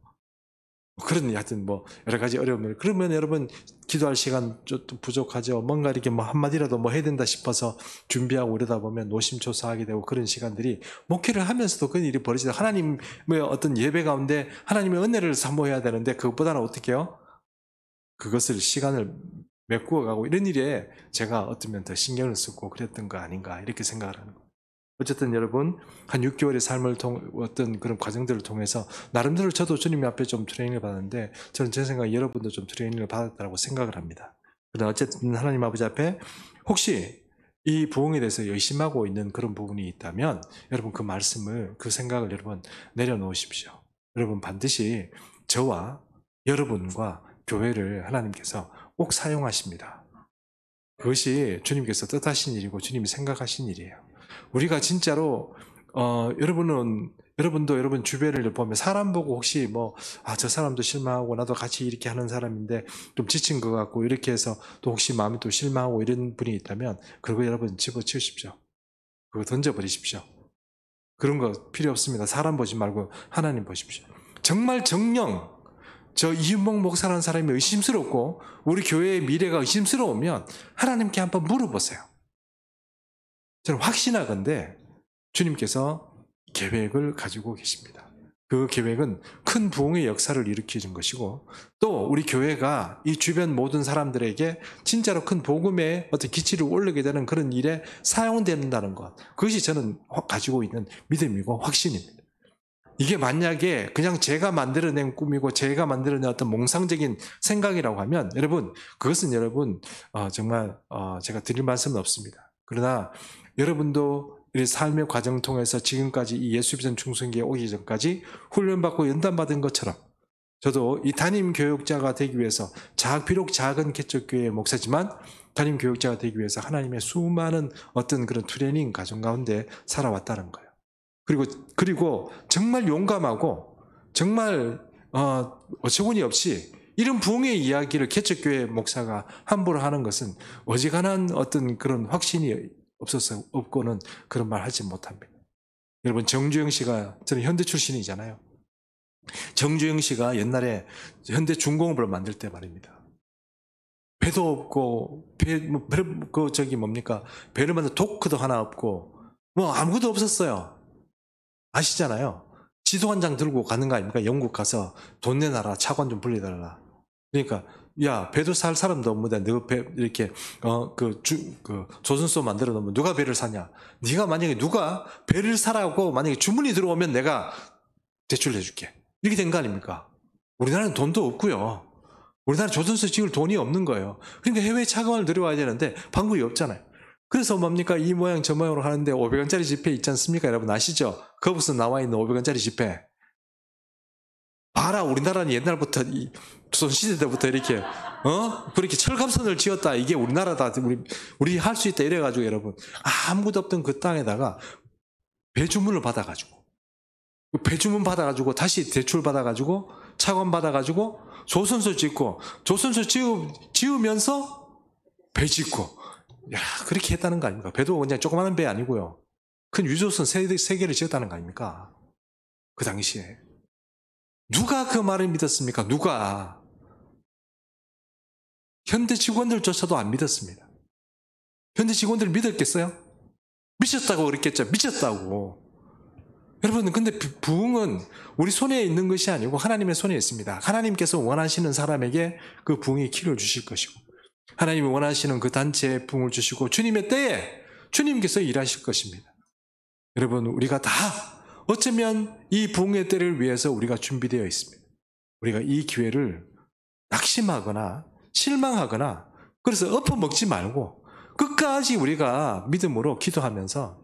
Speaker 1: 그런 하여튼 뭐 여러 가지 어려움을, 그러면 여러분 기도할 시간 좀 부족하죠. 뭔가 이렇게 뭐 한마디라도 뭐 해야 된다 싶어서 준비하고 이러다 보면 노심초사하게 되고, 그런 시간들이 목회를 하면서도 그런 일이 벌어지다. 하나님의 어떤 예배 가운데 하나님의 은혜를 사모해야 되는데 그것보다는 어떻게 해요? 그것을 시간을 메꾸어 가고, 이런 일에 제가 어쩌면 더 신경을 쓰고 그랬던 거 아닌가 이렇게 생각을 하는 거예요. 어쨌든 여러분, 한 6개월의 삶을 어떤 그런 과정들을 통해서 나름대로 저도 주님 앞에 좀 트레이닝을 받았는데, 저는 제 생각에 여러분도 좀 트레이닝을 받았다고 생각을 합니다. 그러나 어쨌든 하나님 아버지 앞에 혹시 이 부흥에 대해서 의심하고 있는 그런 부분이 있다면 여러분 그 말씀을, 그 생각을 여러분 내려놓으십시오. 여러분 반드시 저와 여러분과 교회를 하나님께서 꼭 사용하십니다. 그것이 주님께서 뜻하신 일이고 주님이 생각하신 일이에요. 우리가 진짜로 여러분도 여러분 주변을 보면 사람 보고 혹시 저 사람도 실망하고 나도 같이 이렇게 하는 사람인데 좀 지친 것 같고 이렇게 해서 또 혹시 마음이 또 실망하고 이런 분이 있다면 그거 여러분 집어치우십시오. 그거 던져버리십시오. 그런 거 필요 없습니다. 사람 보지 말고 하나님 보십시오. 정말 정녕 저 이윤복 목사라는 사람이 의심스럽고 우리 교회의 미래가 의심스러우면 하나님께 한번 물어보세요. 저는 확신하건대 주님께서 계획을 가지고 계십니다. 그 계획은 큰 부흥의 역사를 일으키는 것이고, 또 우리 교회가 이 주변 모든 사람들에게 진짜로 큰 복음의 어떤 기치를 올리게 되는 그런 일에 사용된다는 것, 그것이 저는 가지고 있는 믿음이고 확신입니다. 이게 만약에 그냥 제가 만들어낸 꿈이고 제가 만들어낸 어떤 몽상적인 생각이라고 하면 여러분, 그것은 여러분 정말 제가 드릴 말씀은 없습니다. 그러나 여러분도 이 삶의 과정 통해서 지금까지 이 예수비전 충성기에 오기 전까지 훈련받고 연단받은 것처럼 저도 이 담임 교육자가 되기 위해서 비록 작은 개척교회의 목사지만 담임 교육자가 되기 위해서 하나님의 수많은 어떤 그런 트레이닝 과정 가운데 살아왔다는 거예요. 그리고 정말 용감하고 정말 어처구니 없이 이런 부흥의 이야기를 개척교회 목사가 함부로 하는 것은 어지간한 어떤 그런 확신이 없고는 그런 말 하지 못합니다. 여러분, 정주영 씨가, 저는 현대 출신이잖아요. 정주영 씨가 옛날에 현대 중공업을 만들 때 말입니다. 배도 없고 배를 만들 도크도 하나 없고 아무것도 없었어요. 아시잖아요. 지도 한 장 들고 가는 거 아닙니까? 영국 가서 돈 내놔라, 차관 좀 불려달라. 그러니까 야, 배도 살 사람도 없는데 너 배 이렇게 조선소 만들어 놓으면 누가 배를 사냐? 네가 만약에 누가 배를 사라고 만약에 주문이 들어오면 내가 대출을 해줄게. 이렇게 된 거 아닙니까? 우리나라는 돈도 없고요. 우리나라 조선소 지을 돈이 없는 거예요. 그러니까 해외 차관을 들여와야 되는데 방법이 없잖아요. 그래서 뭡니까? 이 모양 저 모양으로 하는데 500원짜리 지폐 있지 않습니까? 여러분 아시죠? 거기서 나와 있는 500원짜리 지폐. 봐라, 우리나라는 옛날부터 조선시대 때부터 이렇게 그렇게 철갑선을 지었다. 이게 우리나라다. 우리 할 수 있다. 이래가지고 여러분 아무것도 없던 그 땅에다가 배주문을 받아가지고 배주문 받아가지고 다시 대출 받아가지고 차관 받아가지고 조선소 짓고 조선소 지으면서 배 짓고, 야, 그렇게 했다는 거 아닙니까? 배도 그냥 조그마한 배 아니고요. 큰 유조선 세 개를 지었다는 거 아닙니까? 그 당시에. 누가 그 말을 믿었습니까? 누가? 현대 직원들조차도 안 믿었습니다. 현대 직원들 믿었겠어요? 미쳤다고 그랬겠죠. 미쳤다고. 여러분, 근데 부흥은 우리 손에 있는 것이 아니고 하나님의 손에 있습니다. 하나님께서 원하시는 사람에게 그 부흥의 키를 주실 것이고, 하나님이 원하시는 그 단체에 부흥을 주시고, 주님의 때에 주님께서 일하실 것입니다. 여러분, 우리가 다 어쩌면 이 부흥의 때를 위해서 우리가 준비되어 있습니다. 우리가 이 기회를 낙심하거나 실망하거나 그래서 엎어먹지 말고 끝까지 우리가 믿음으로 기도하면서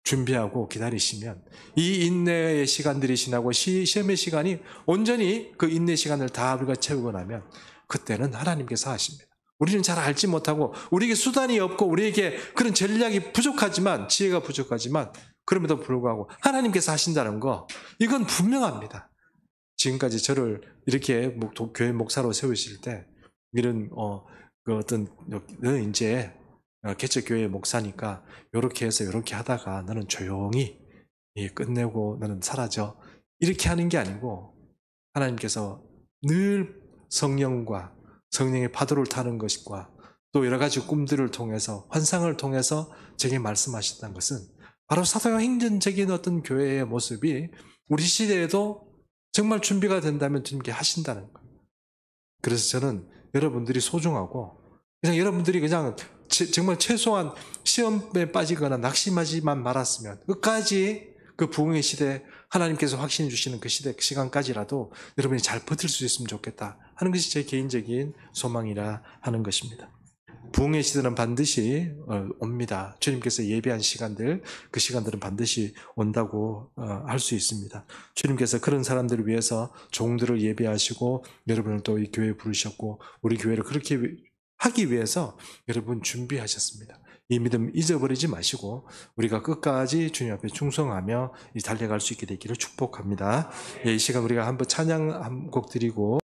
Speaker 1: 준비하고 기다리시면 이 인내의 시간들이 지나고 시험의 시간이 온전히 그 인내 시간을 다 우리가 채우고 나면 그때는 하나님께서 하십니다. 우리는 잘 알지 못하고 우리에게 수단이 없고 우리에게 그런 전략이 부족하지만 지혜가 부족하지만 그럼에도 불구하고 하나님께서 하신다는 거 이건 분명합니다. 지금까지 저를 이렇게 교회 목사로 세우실 때 이런 그 어떤 너는 이제 개척교회 목사니까 이렇게 해서 이렇게 하다가 너는 조용히 끝내고 너는 사라져 이렇게 하는 게 아니고 하나님께서 늘 성령과 성령의 파도를 타는 것과 또 여러 가지 꿈들을 통해서 환상을 통해서 제게 말씀하셨다는 것은 바로 사도행전적인 어떤 교회의 모습이 우리 시대에도 정말 준비가 된다면 주님께 하신다는 거예요. 그래서 저는 여러분들이 소중하고 그냥 여러분들이 그냥 정말 최소한 시험에 빠지거나 낙심하지만 말았으면 끝까지 그 부흥의 시대 하나님께서 확신해 주시는 그 시대 그 시간까지라도 여러분이 잘 버틸 수 있으면 좋겠다 하는 것이 제 개인적인 소망이라 하는 것입니다. 부흥의 시대는 반드시 옵니다. 주님께서 예배한 시간들, 그 시간들은 반드시 온다고 할 수 있습니다. 주님께서 그런 사람들을 위해서 종들을 예배하시고 여러분을 또 이 교회에 부르셨고 우리 교회를 그렇게 하기 위해서 여러분 준비하셨습니다. 이 믿음 잊어버리지 마시고 우리가 끝까지 주님 앞에 충성하며 달려갈 수 있게 되기를 축복합니다. 이 시간 우리가 한번 찬양 한 곡 드리고